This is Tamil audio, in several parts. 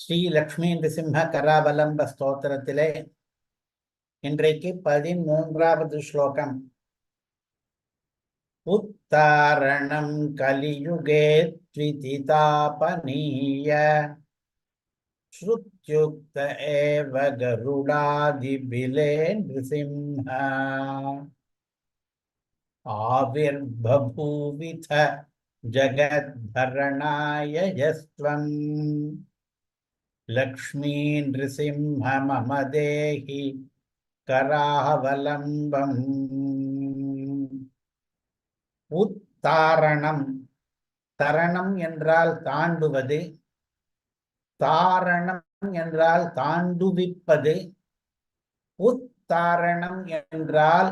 ஸ்ரீ லக்ஷ்மி நிருசிம்ம கராவலம்ப ஸ்தோத்திரத்திலே இன்றைக்கு 13வது ஸ்லோகம். உத்தாரணம் கலியுகே த்விதிதாபனீய ஸ்ருத்யுக்த ஏவ கருடாதிபிலே நிருசிம்ம ஆவிர்பூவித ஜகத்பரணாய யஸ்த்வம் லக்ஷ்மீ நிருசிம்ம மம தேஹி கராவலம்பம். உத்தாரணம், தரணம் என்றால் தாண்டுவது, தாரணம் என்றால் தாண்டுவிப்பது. உத்தாரணம் என்றால்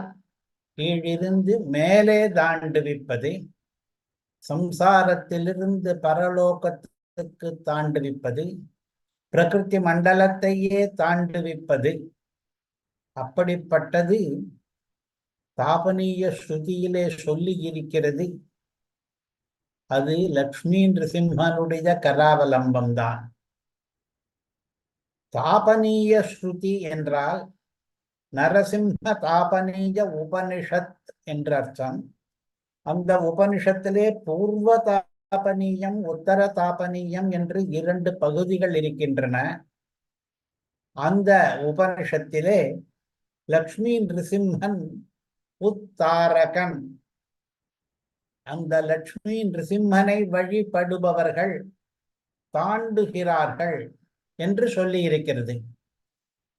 கீழிருந்து மேலே தாண்டுவிப்பது, சம்சாரத்திலிருந்து பரலோகத்துக்கு தாண்டுவிப்பது, பிரகிருதி மண்டலத்தையே தாண்டுவிப்பது. அப்படிப்பட்டது தாபனீய ஸ்ருதியிலே சொல்லி இருக்கிறது. அது லக்ஷ்மி நிருசிம்மனுடைய கராவலம்பம் தான். தாபனீய ஸ்ருதி என்றால் நரசிம்ம தாபனீய உபனிஷத் என்ற அர்த்தம். அந்த உபனிஷத்திலே பூர்வ தாபனீயம், உத்தர தாபனீயம் என்று 2 பகுதிகள் இருக்கின்றன. அந்த உபனிஷத்திலே லக்ஷ்மி நிருசிம்மன் உத்தாரகன். அந்த லக்ஷ்மி நிருசிம்மனை வழிபடுபவர்கள் தாண்டுகிறார்கள் என்று சொல்லி இருக்கிறது.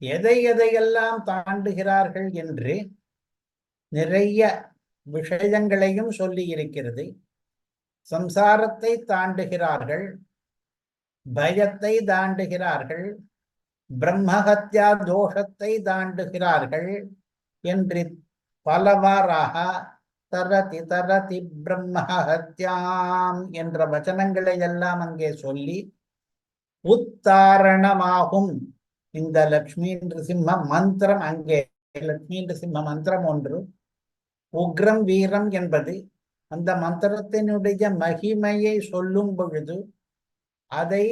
எதை எதையெல்லாம் தாண்டுகிறார்கள் என்று நிறைய விஷயங்களையும் சொல்லி இருக்கிறது. சம்சாரத்தை தாண்டுகிறார்கள், பயத்தை தாண்டுகிறார்கள், பிரம்மஹத்யா தோஷத்தை தாண்டுகிறார்கள் என்று பலவாறாக தரதி தரதி பிரம்மஹத்யாம் என்ற வச்சனங்களை எல்லாம் அங்கே சொல்லி உத்தாரணமாகும் இந்த லக்ஷ்மி நிருசிம்ம மந்திரம். அங்கே லக்ஷ்மி நிருசிம்ம மந்திரம் ஒன்று, உக்ரம் வீரம் என்பது. அந்த மந்திரத்தினுடைய மகிமையை சொல்லும் பொழுது அதை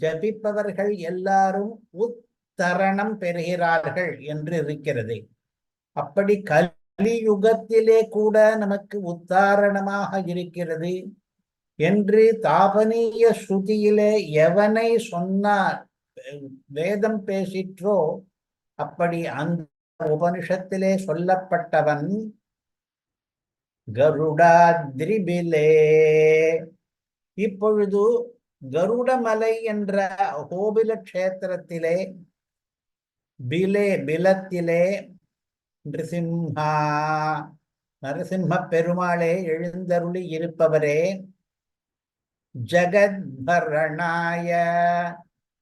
ஜபிப்பவர்கள் எல்லாரும் உத்தரணம் பெறுகிறார்கள் என்று இருக்கிறது. அப்படி கலியுகத்திலே கூட நமக்கு உத்தாரணமாக இருக்கிறது என்று தாபனீய ஸ்ருதியிலே எவனை சொன்னார், வேதம் பேசிற்றோ அப்படி அந்த உபனிஷத்திலே சொல்லப்பட்டவன் கருடாத்ரிபிலே. இப்பொழுது கருடமலை என்ற கோபில கஷேத்திரத்திலே பிலே, பிலத்திலே நிருசிம்ஹா, நரசிம்ம பெருமாளே எழுந்தருளி இருப்பவரே, ஜகத்பரணாய,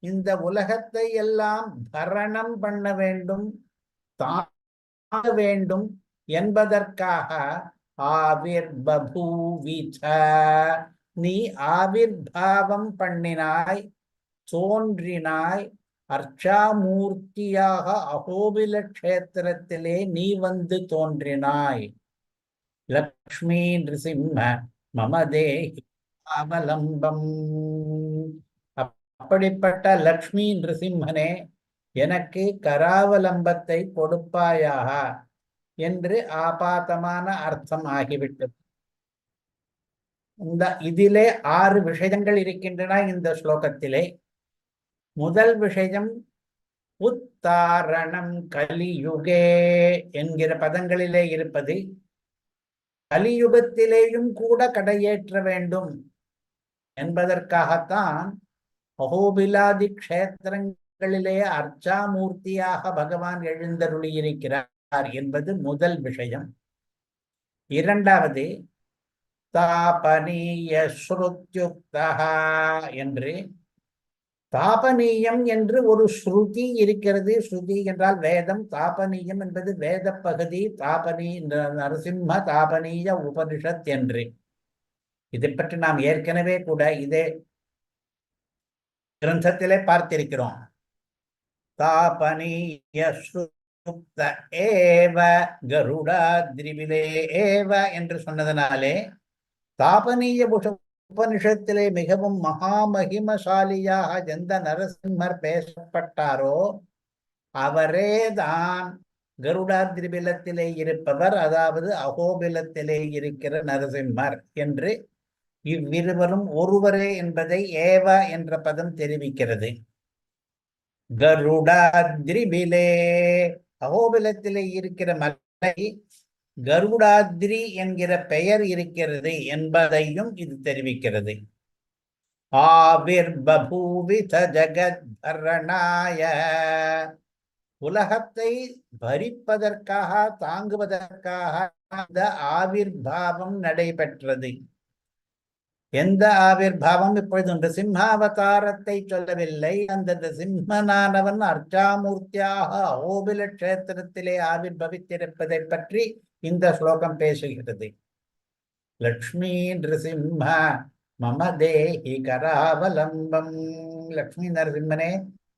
இந்த உலகத்தை எல்லாம் பரணம் பண்ண வேண்டும், தாங்க வேண்டும் என்பதற்காக ஆவிர்பூவித, நீ ஆவிர்பாவம் பண்ணினாய், தோன்றினாய், அர்ச்சாமூர்த்தியாக அகோபில கஷேத்திரத்திலே நீ வந்து தோன்றினாய். லக்ஷ்மி நிருசிம்ம மமதேஹி அவலம்பம். அப்படிப்பட்ட லக்ஷ்மி நிருசிம்மனே, எனக்கு கராவலம்பத்தை கொடுப்பாயாக என்று ஆபாதமான அர்த்தம் ஆகிவிட்டது. இதிலே 6 விஷயங்கள் இருக்கின்றன இந்த ஸ்லோகத்திலே. முதல் விஷயம் உத்தாரணம் கலியுகே என்கிற பதங்களிலே இருப்பது. கலியுகத்திலேயும் கூட கடையேற்ற வேண்டும் என்பதற்காகத்தான் அகோபிலாதி க்ஷேத்திரங்களிலே அர்ச்சாமூர்த்தியாக பகவான் எழுந்தருளியிருக்கிறார் என்பது முதல் விஷயம். இரண்டாவது, தாபனீய ஸ்ருத்யுக்தா என்று, தாபனீயம் என்று ஒரு ஸ்ருதி இருக்கிறது. ஸ்ருதி என்றால் வேதம், தாபனீயம் என்பது வேத பகுதி. நரசிம்ம தாபனீய உபனிஷத் என்று. இதை பற்றி நாம் ஏற்கனவே கூட இதே கிரந்தத்திலே பார்த்திருக்கிறோம். தாபனீய ஸ்ருத்யுக்த ஏவ கருடாத்ரிபிலே ஏவ என்று சொன்னதனாலே தாபனீய உபனிஷத்திலே மிகவும் மகாமகிமசாலியாக எந்த நரசிம்மர் பேசப்பட்டாரோ அவரேதான் கருடாதிரிபிலத்திலே இருப்பவர், அதாவது அகோபிலத்திலே இருக்கிற நரசிம்மர் என்று இவ்விருவரும் ஒருவரே என்பதை ஏவ என்ற பதம் தெரிவிக்கிறது. கருடாத்ரிபிலே, அகோபிலத்திலே இருக்கிற மலை கருடாத்ரி என்கிற பெயர் இருக்கிறது என்பதையும் இது தெரிவிக்கிறது. ஆவிர் பபூவித ஜகத்பரணாய, உலகத்தை பரிப்பதற்காக தாங்குவதற்காக அந்த ஆவிர்பாவம் நடைபெற்றது. எந்த ஆவிர்பாவம்? இப்பொழுது நிருசிம்மாவதாரத்தை சொல்லவில்லை. அந்த நிருசிம்மனானவன் அர்ச்சாமூர்த்தியாக அகோபில கஷேத்திரத்திலே ஆவிர்பவித்திருப்பதை பற்றி இந்த ஸ்லோகம் பேசுகிறது. லக்ஷ்மி நிருசிம்ம மம தேஹி கராவலம்பம், லக்ஷ்மி நரசிம்மனே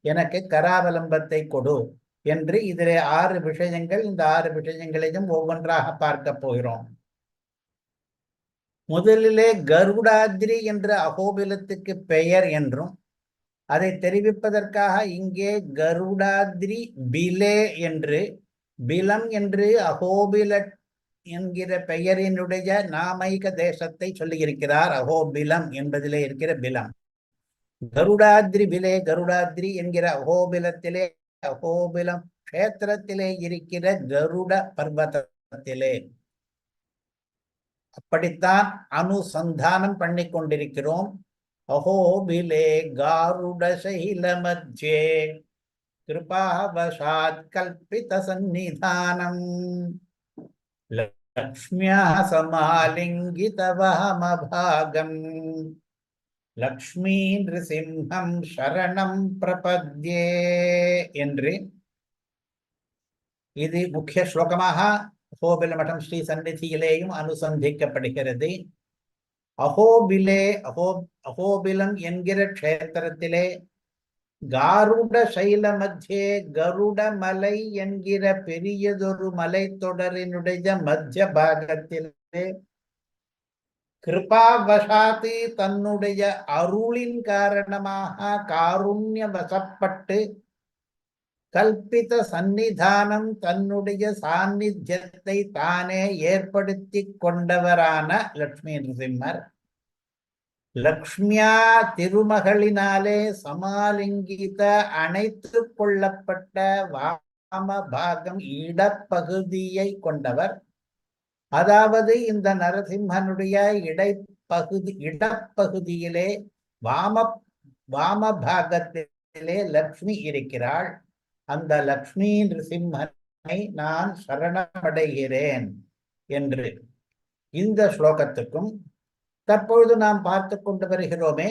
எனக்கு கராவலம்பத்தை கொடு என்று இதிலே 6 விஷயங்கள். இந்த 6 விஷயங்களையும் ஒவ்வொன்றாக பார்க்க போகிறோம். முதலிலே கருடாத்ரி என்ற அகோபிலத்துக்கு பெயர் என்றும், அதை தெரிவிப்பதற்காக இங்கே கருடாத்ரி பிலே என்று, பிலம் என்று அகோபில என்கிற பெயரினுடைய நாமைக தேசத்தை சொல்லியிருக்கிறார். அகோபிலம் என்பதிலே இருக்கிற பிலம். கருடாத்ரி பிலே, கருடாத்ரி என்கிற அகோபிலத்திலே, அகோபிலம் கஷேத்திரத்திலே இருக்கிற கருட பர்வதத்திலே அப்படித்தான் அனுசந்தானம் பண்ணி கொண்டிருக்கிறோம். அகோபிலே காருட சைல மத்யே கிருபாவசாத் கல்பித சந்நிதானம் லக்ஷ்மியா சமாலிங்கித வாமபாகம் லக்ஷ்மீ நிருசிம்ஹம் சரணம் பிரபத்யே என்று இது முக்கிய ஸ்லோகமாக அகோபில மடம் ஸ்ரீ சந்நிதியிலேயும் அனுசந்திக்கப்படுகிறது. அகோபிலே, அகோபிலம் என்கிற க்ஷேத்திரத்திலே காருட சைல மத்தியே, கருட மலை என்கிற பெரியதொரு மலைத்தொடரினுடைய மத்திய பாகத்திலே கிருபாவசாதி தன்னுடைய அருளின் காரணமாக காருண்ய வசப்பட்டு கல்பித சந்நிதானம் தன்னுடைய சாநித்தியத்தை தானே ஏற்படுத்தி கொண்டவரான லக்ஷ்மி நரசிம்மர் லக்ஷ்மியா திருமகளினாலே சமாலிங்கித அணைத்து கொள்ளப்பட்ட வாமபாகம் இடப்பகுதியை கொண்டவர். அதாவது இந்த நரசிம்மனுடைய இடப்பகுதியிலே வாமபாகத்திலே லக்ஷ்மி இருக்கிறாள். அந்த லக்ஷ்மி நிருசிம்மனை நான் சரணமடைகிறேன் என்று இந்த ஸ்லோகத்துக்கும் தற்பொழுது நாம் பார்த்து கொண்டு வருகிறோமே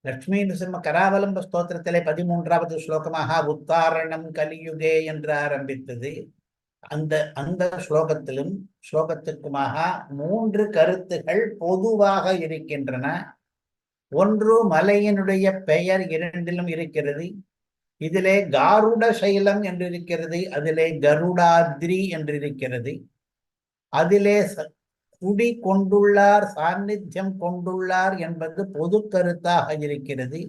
லக்ஷ்மி நிருசிம்ம கராவலம்ப ஸ்தோத்திரத்திலே 13வது ஸ்லோகமாக உத்தாரணம் கலியுகே என்று ஆரம்பித்தது. அந்த ஸ்லோகத்திற்குமாக 3 கருத்துகள் பொதுவாக இருக்கின்றன. ஒன்று மலையினுடைய பெயர் இரண்டிலும் இருக்கிறது. இதிலே காருட சைலம் என்று இருக்கிறது, அதிலே கருடாத்ரி என்று இருக்கிறது. அதிலே குடி கொண்டுள்ளார், சாநித்தியம் கொண்டுள்ளார் என்பது பொது கருத்தாக இருக்கிறது.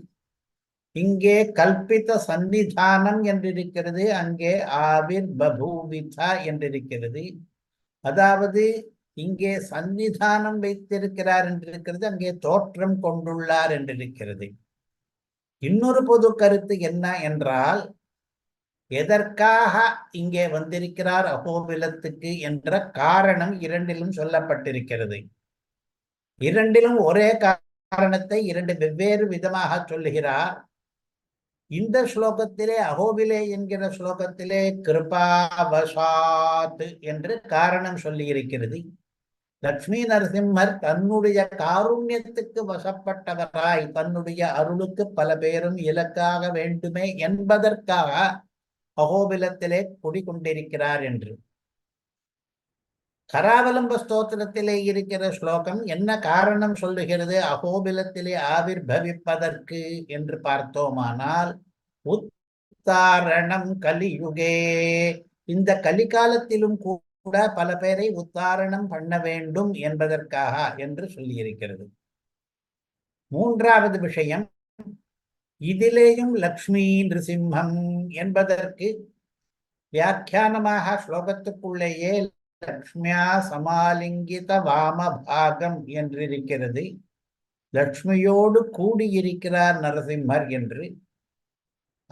இங்கே கல்பித சந்நிதானம் என்றிருக்கிறது, அங்கே ஆவிர் பபூவிதா என்றிருக்கிறது. அதாவது இங்கே சந்நிதானம் வைத்திருக்கிறார் என்றிருக்கிறது, அங்கே தோற்றம் கொண்டுள்ளார் என்றிருக்கிறது. இன்னொரு பொது கருத்து என்ன என்றால், எதற்காக இங்கே வந்திருக்கிறார் அகோபிலத்துக்கு என்ற காரணம் இரண்டிலும் சொல்லப்பட்டிருக்கிறது. இரண்டிலும் ஒரே காரணத்தை 2 வெவ்வேறு விதமாக சொல்லுகிறார். இந்த ஸ்லோகத்திலே அகோபிலே என்கிற ஸ்லோகத்திலே கிருபாவசாத் என்று காரணம் சொல்லி இருக்கிறது. லக்ஷ்மி நரசிம்மர் தன்னுடைய காருண்யத்துக்கு வசப்பட்டவராய் தன்னுடைய அருளுக்கு பல பேரும் இலக்காக வேண்டுமே என்பதற்காக அகோபிலத்திலே குடிகொண்டிருக்கிறார் என்று. கராவலம்ப ஸ்தோத்திரத்திலே இருக்கிற ஸ்லோகம் என்ன காரணம் சொல்லுகிறது அகோபிலத்திலே ஆவிர்பவிப்பதற்கு என்று பார்த்தோமானால், உத்தாரணம் கலியுகே, இந்த கலிகாலத்திலும் கூட கூட பல பேரை உத்தாரணம் பண்ண வேண்டும் என்பதற்காக என்று சொல்லியிருக்கிறது. மூன்றாவது விஷயம், இதிலேயும் லக்ஷ்மி நிருசிம்மம் என்பதற்கு வியாக்கியானமாக ஸ்லோகத்துக்குள்ளேயே லக்ஷ்மியா சமாலிங்கித வாமபாகம் என்றிருக்கிறது. லக்ஷ்மியோடு கூடியிருக்கிறார் நரசிம்மர் என்று.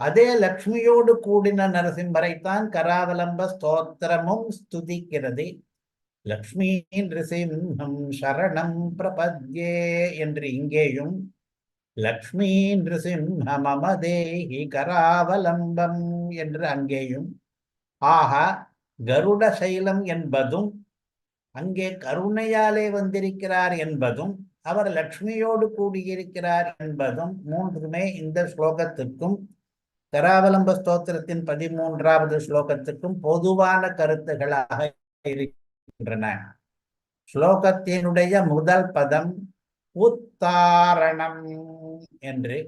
அதே லக்ஷ்மியோடு கூடின நரசிம்மரைத்தான் கராவலம்ப ஸ்தோத்திரமும் ஸ்துதிக்கிறது. லக்ஷ்மி நிருசிம்மம் சரணம் பிரபத்யே என்று இங்கேயும், லக்ஷ்மி நிருசிம்ம மம தேஹி கராவலம்பம் என்று அங்கேயும். ஆக கருட சைலம் என்பதும் அங்கே கருணையாலே வந்திருக்கிறார் என்பதும் அவர் லக்ஷ்மியோடு கூடியிருக்கிறார் என்பதும் மூன்றுமே இந்த ஸ்லோகத்துக்கும் கராவலம்ப ஸ்தோத்திரத்தின் 13வது ஸ்லோகத்துக்கும் பொதுவான கருத்துகளாக இருக்கின்றன. ஸ்லோகத்தினுடைய முதல் பதம் உத்தாரணம் என்று.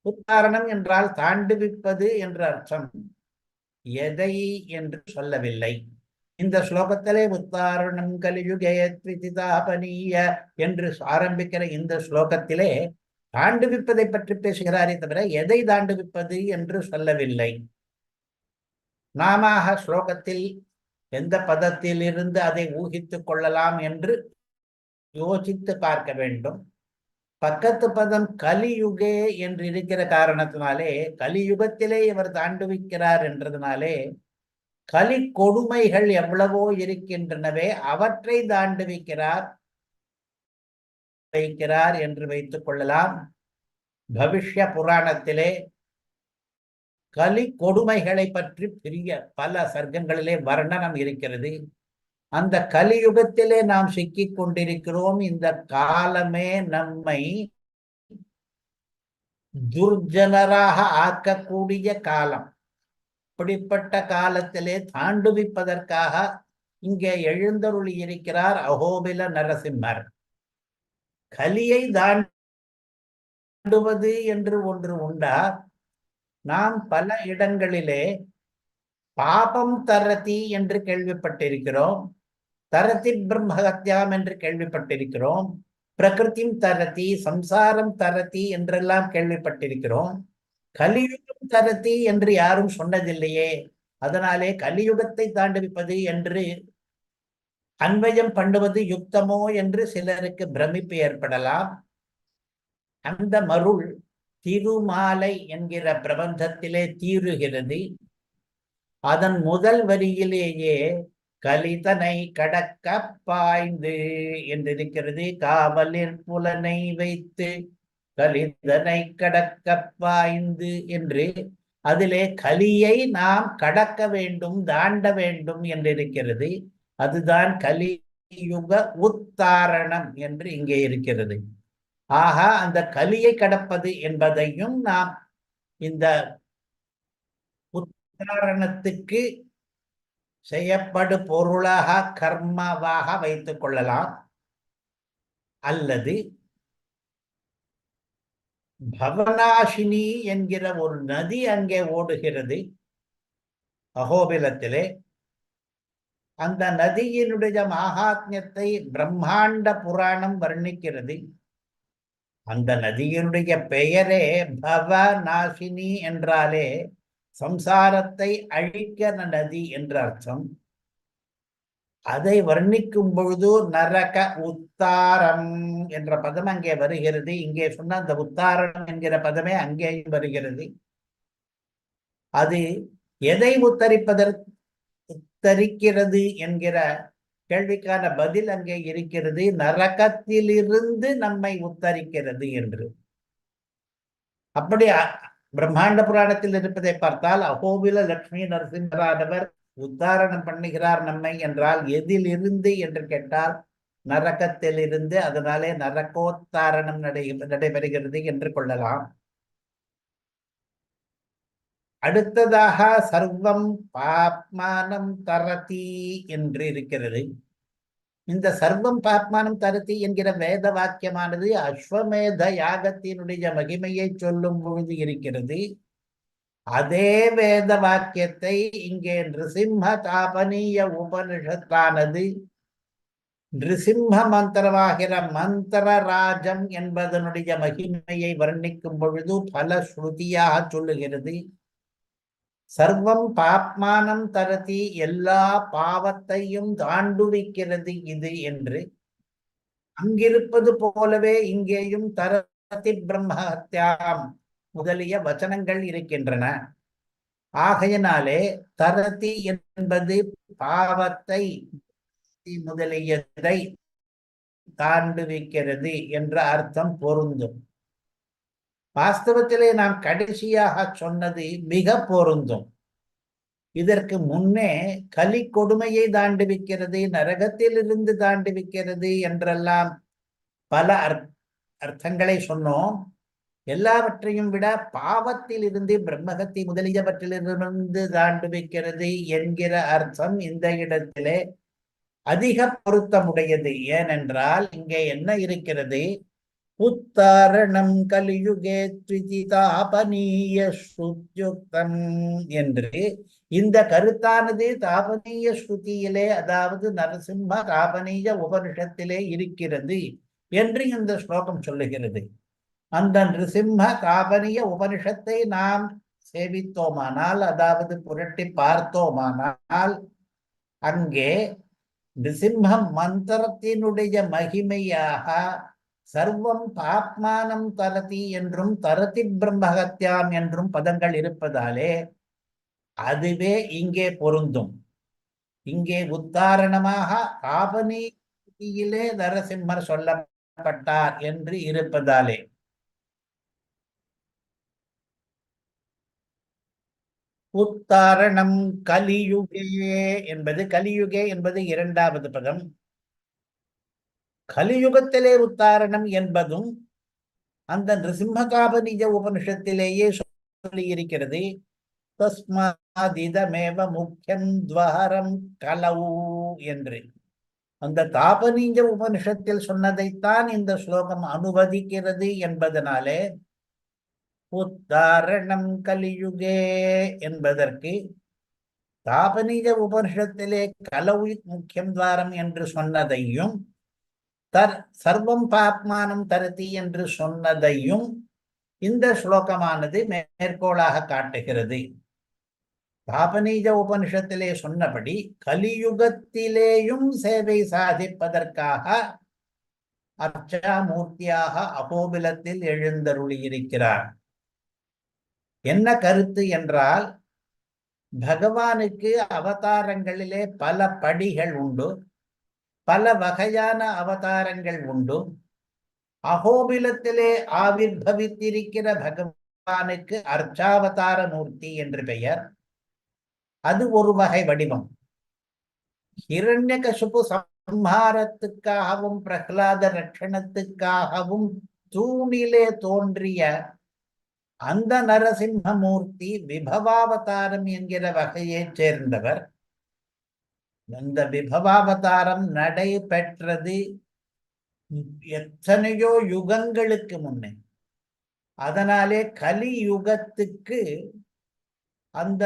உத்தாரணம் என்றால் தாண்டுவிப்பது என்ற அர்த்தம். எதை என்று சொல்லவில்லை. இந்த ஸ்லோகத்திலே உத்தாரணம் கலியுகேத்விதிதாபனீய என்று ஆரம்பிக்கிற இந்த ஸ்லோகத்திலே தாண்டுவிப்பதை பற்றி பேசுகிறாரே தவிர எதை தாண்டுவிப்பது என்று சொல்லவில்லை. நாம ஸ்லோகத்தில் எந்த பதத்தில் இருந்து அதை ஊகித்துக் கொள்ளலாம் என்று யோசித்து பார்க்க வேண்டும். பக்கத்து பதம் கலியுகே என்று இருக்கிற காரணத்தினாலே, கலியுகத்திலே இவர் தாண்டுவிக்கிறார் என்றதுனாலே கலி கொடுமைகள் எவ்வளவோ இருக்கின்றனவே அவற்றை தாண்டுவிக்கிறார் என்று வைத்துக் கொள்ளலாம். பவிஷ்ய புராணத்திலே கலி கொடுமைகளை பற்றி பெரிய பல சர்க்கங்களிலே வர்ணனம் இருக்கிறது. அந்த கலியுகத்திலே நாம் சிக்கிக் கொண்டிருக்கிறோம். இந்த காலமே நம்மை துர்ஜனராக ஆக்கக்கூடிய காலம். இப்படிப்பட்ட காலத்திலே தாண்டுவிப்பதற்காக இங்கே எழுந்தருளி இருக்கிறார் அகோபில நரசிம்மர். கலியை தாண்டுவது என்று ஒன்று உண்டா? நாம் பல இடங்களிலே பாபம் தரதி என்று கேள்விப்பட்டிருக்கிறோம், தரதி பிரம்மஹத்யாம் என்று கேள்விப்பட்டிருக்கிறோம், பிரகிருதிம் தரதி, சம்சாரம் தரதி என்றெல்லாம் கேள்விப்பட்டிருக்கிறோம். கலியுகம் தரதி என்று யாரும் சொன்னதில்லையே. அதனாலே கலியுகத்தை தாண்டுவிப்பது என்று அன்வயம் பண்ணுவது யுக்தமோ என்று சிலருக்கு பிரமிப்பு ஏற்படலாம். அந்த மருள் திருமாலை என்கிற பிரபந்தத்திலே தீருகிறது. அதன் முதல் வரியிலேயே கலிதனை கடக்க பாய்ந்து என்றிருக்கிறது. காவலில் புலனை வைத்து கலிதனை கடக்க பாய்ந்து என்று. அதிலே கலியை நாம் கடக்க வேண்டும், தாண்ட வேண்டும் என்றிருக்கிறது. அதுதான் கலியுக உத்தாரணம் என்று இங்கே இருக்கிறது. ஆக அந்த கலியை கடப்பது என்பதையும் நாம் இந்த உத்தாரணத்துக்கு செய்யப்படு பொருளாக கர்மாவாக வைத்துக் கொள்ளலாம். அல்லது பவனாசினி என்கிற ஒரு நதி அங்கே ஓடுகிறது அகோபிலத்திலே. அந்த நதியினுடைய மகாத்மியத்தை பிரம்மாண்ட புராணம் வர்ணிக்கிறது. அந்த நதியினுடைய பெயரே பவநாசினி என்றாலே சம்சாரத்தை அழிக்கிற நதி என்ற அர்த்தம். அதை வர்ணிக்கும் பொழுது நரக உத்தாரம் என்ற பதம் அங்கே வருகிறது. இங்கே சொன்ன அந்த உத்தாரணம் என்கிற பதமே அங்கேயும் வருகிறது. அது எதை உத்தரிக்கிறது என்கிற கேள்விக்கான பதில் அங்கே இருக்கிறது. நரகத்திலிருந்து நம்மை உத்தரிக்கிறது என்று. அப்படி பிரம்மாண்ட புராணத்தில் இருப்பதை பார்த்தால் அகோபில லட்சுமி நரசிம்மரானவர் உத்தாரணம் பண்ணுகிறார் நம்மை என்றால் எதிலிருந்து என்று கேட்டால் நரகத்திலிருந்து. அதனாலே நரகோத்தாரணம் நடைபெறுகிறது என்று கொள்ளலாம். அடுத்ததாக சர்வம் பாப்மானம் தரதி என்று இருக்கிறது. இந்த சர்வம் பாப்மானம் தரதி என்கிற வேத வாக்கியமானது அஸ்வமேத யாகத்தினுடைய மகிமையை சொல்லும் பொழுது இருக்கிறது. அதே வேத வாக்கியத்தை இங்கே நிருசிம்ம தாபனீய உபனிஷத்தானது நிருசிம்ம மந்திரமாகிற மந்திரராஜம் என்பதனுடைய மகிமையை வர்ணிக்கும் பொழுது பல ஸ்ருதியாக சொல்லுகிறது. சர்வம் பாப்மானம் தரதி, எல்லா பாவத்தையும் தாண்டுவிக்கிறது இது என்று. அங்கிருப்பது போலவே இங்கேயும் தரதி பிரம்மஹத்யாம் முதலிய வச்சனங்கள் இருக்கின்றன. ஆகையினாலே தரதி என்பது பாவத்தை முதலியதை தாண்டுவிக்கிறது என்ற அர்த்தம் பொருந்தும். வாஸ்தவத்திலே நாம் கடைசியாக சொன்னது மிக பொருந்தும். இதற்கு முன்னே கலி கொடுமையை தாண்டுவிக்கிறது, நரகத்திலிருந்து தாண்டுவிக்கிறது என்றெல்லாம் பல அர்த்தங்களை சொன்னோம். எல்லாவற்றையும் விட பாவத்தில் இருந்து பிரம்மகத்தி முதலியவற்றிலிருந்து தாண்டுவிக்கிறது என்கிற அர்த்தம் இந்த இடத்திலே அதிக பொருத்தமுடையது. ஏனென்றால் இங்கே என்ன இருக்கிறது? உத்தாரணம் கலியுகே தாபனீய ஸ்ருத்யுக்தம் என்று இந்த கருத்தானது தாபனீய ஸ்ருதியிலே, அதாவது நரசிம்ம தாபனீய உபனிஷத்திலே இருக்கிறது என்று இந்த ஸ்லோகம் சொல்லுகிறது. அந்த நிருசிம்ம தாபனீய உபனிஷத்தை நாம் சேவித்தோமானால், அதாவது புரட்டி பார்த்தோமானால், அங்கே நிருசிம்ம மந்திரத்தினுடைய மகிமையாக சர்வம் பாப்மானம் தரதி என்றும் தரதி பிரம்மஹத்யாம் என்றும் பதங்கள் இருப்பதாலே அதுவே இங்கே பொருந்தும். இங்கே உத்தாரணமாக தாபனீயிலே நரசிம்மர் சொல்லப்பட்டார் என்று இருப்பதாலே உத்தாரணம் கலியுகே என்பது, கலியுகே என்பது இரண்டாவது பதம். கலியுகத்திலே உத்தாரணம் என்பதும் அந்த நிருசிம்மதாபனிஜ உபனிஷத்திலேயே சொல்லி இருக்கிறது. தஸ்மாதிதமேவ முக்கியம் துவாரம் கலவு என்று அந்த தாபனீஜ உபனிஷத்தில் சொன்னதைத்தான் இந்த ஸ்லோகம் அனுவதிக்கிறது என்பதனாலே உத்தாரணம் கலியுகே என்பதற்கு தாபனீஜ உபனிஷத்திலே கலவு முக்கியம் துவாரம் என்று சொன்னதையும் சர்வம் பாப்மானம் தரதி என்று சொன்னதையும் இந்த ஸ்லோகமானது மேற்கோளாக காட்டுகிறது. தாபனீஜ உபனிஷத்திலே சொன்னபடி கலியுகத்திலேயும் சேவை சாதிப்பதற்காக அர்ச்சாமூர்த்தியாக அகோபிலத்தில் எழுந்தருளியிருக்கிறார். என்ன கருத்து என்றால், பகவானுக்கு அவதாரங்களிலே பல படிகள் உண்டு, பல வகையான அவதாரங்கள் உண்டு. அகோபிலத்திலே ஆவிர்பவித்திருக்கிற பகவானுக்கு அர்ச்சாவதார மூர்த்தி என்று பெயர். அது ஒரு வகை வடிவம். ஹிரண்யகசிபு சம்ஹாரத்துக்காகவும் பிரகலாத ரட்சணத்துக்காகவும் தூணிலே தோன்றிய அந்த நரசிம்மமூர்த்தி விபவாவதாரம் என்கிற வகையைச் சேர்ந்தவர். அந்த விபவாவதாரம் நடைபெற்றது எத்தனையோ யுகங்களுக்கு முன்னே. அதனாலே கலியுகத்துக்கு அந்த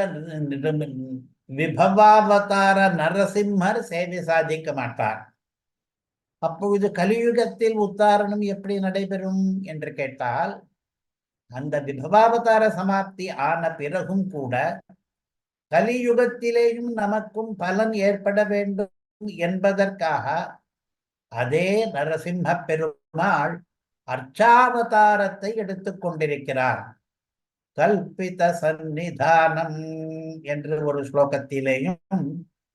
விபவாவதார நரசிம்மர் சேவை சாதிக்க மாட்டார். அப்பொழுது கலியுகத்தில் உத்தாரணம் எப்படி நடைபெறும் என்று கேட்டால், அந்த விபவாவதார சமாப்தி ஆன பிறகும் கூட கலியுகத்திலேயும் நமக்கும் பலன் ஏற்பட வேண்டும் என்பதற்காக அதே நரசிம்ம பெருமாள் அர்ச்சாவதாரத்தை எடுத்துக் கொண்டிருக்கிறார். கல்பித சந்நிதானம் என்று ஒரு ஸ்லோகத்திலேயும்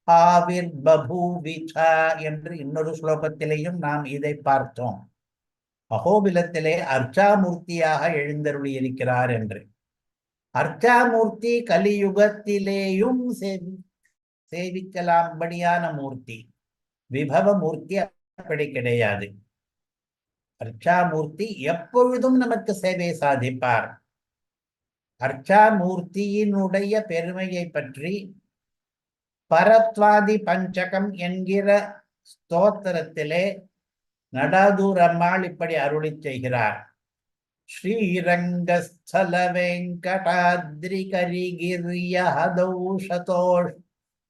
ஆவிர் பபூவிச்சா என்று இன்னொரு ஸ்லோகத்திலேயும் நாம் இதை பார்த்தோம். அகோபிலத்திலே அர்ச்சாமூர்த்தியாக எழுந்தருளி இருக்கிறார் என்று. அர்ச்சாமூர்த்தி கலியுகத்திலேயும் சேவிக்கலாம்படியான மூர்த்தி. விபவ மூர்த்தி அப்படி கிடையாது. அர்ச்சாமூர்த்தி எப்பொழுதும் நமக்கு சேவை சாதிப்பார். அர்ச்சாமூர்த்தியினுடைய பெருமையை பற்றி பரத்வாதி பஞ்சகம் என்கிற ஸ்தோத்திரத்திலே நடாதூர் அம்மாள் இப்படி அருளி செய்கிறார். ஸ்ரீரங்கஸ்தல வெங்கடாத்ரி கரிகிரியஹதௌ சதோஷ்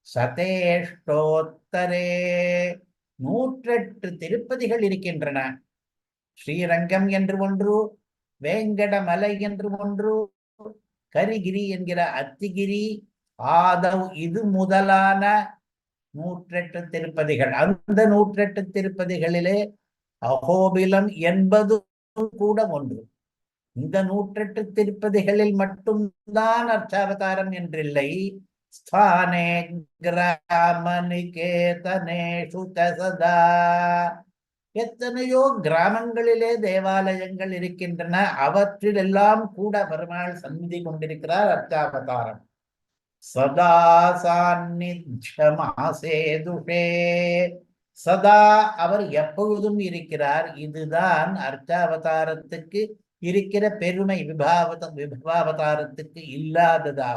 சதேஷ்டோத்தரே. 108 திருப்பதிகள் இருக்கின்றன. ஸ்ரீரங்கம் என்று ஒன்று, வேங்கடமலை என்று ஒன்று, கரிகிரி என்கிற அத்திகிரி, ஆதவ் இது முதலான 108 திருப்பதிகள். அந்த 108 திருப்பதிகளிலே அகோபிலம் என்பது கூட ஒன்று. இந்த 108 திருப்பதிகளில் மட்டும்தான் அர்ச்சாவதாரம் என்றில்லை. ஸ்தானே கிராமநிகேதனேஷு சதா. எத்தனையோ கிராமங்களிலே தேவாலயங்கள் இருக்கின்றன. அவற்றிலெல்லாம் கூட பெருமாள் சந்நிதி கொண்டிருக்கிறார். அர்ச்சாவதாரம் சதா சாநித்யமாசேதுஷே. சதா அவர் எப்பொழுதும் இருக்கிறார். இதுதான் அர்ச்சாவதாரத்துக்கு இருக்கிற பெருமை. விபாவதாரத்துக்கு இல்லாததா.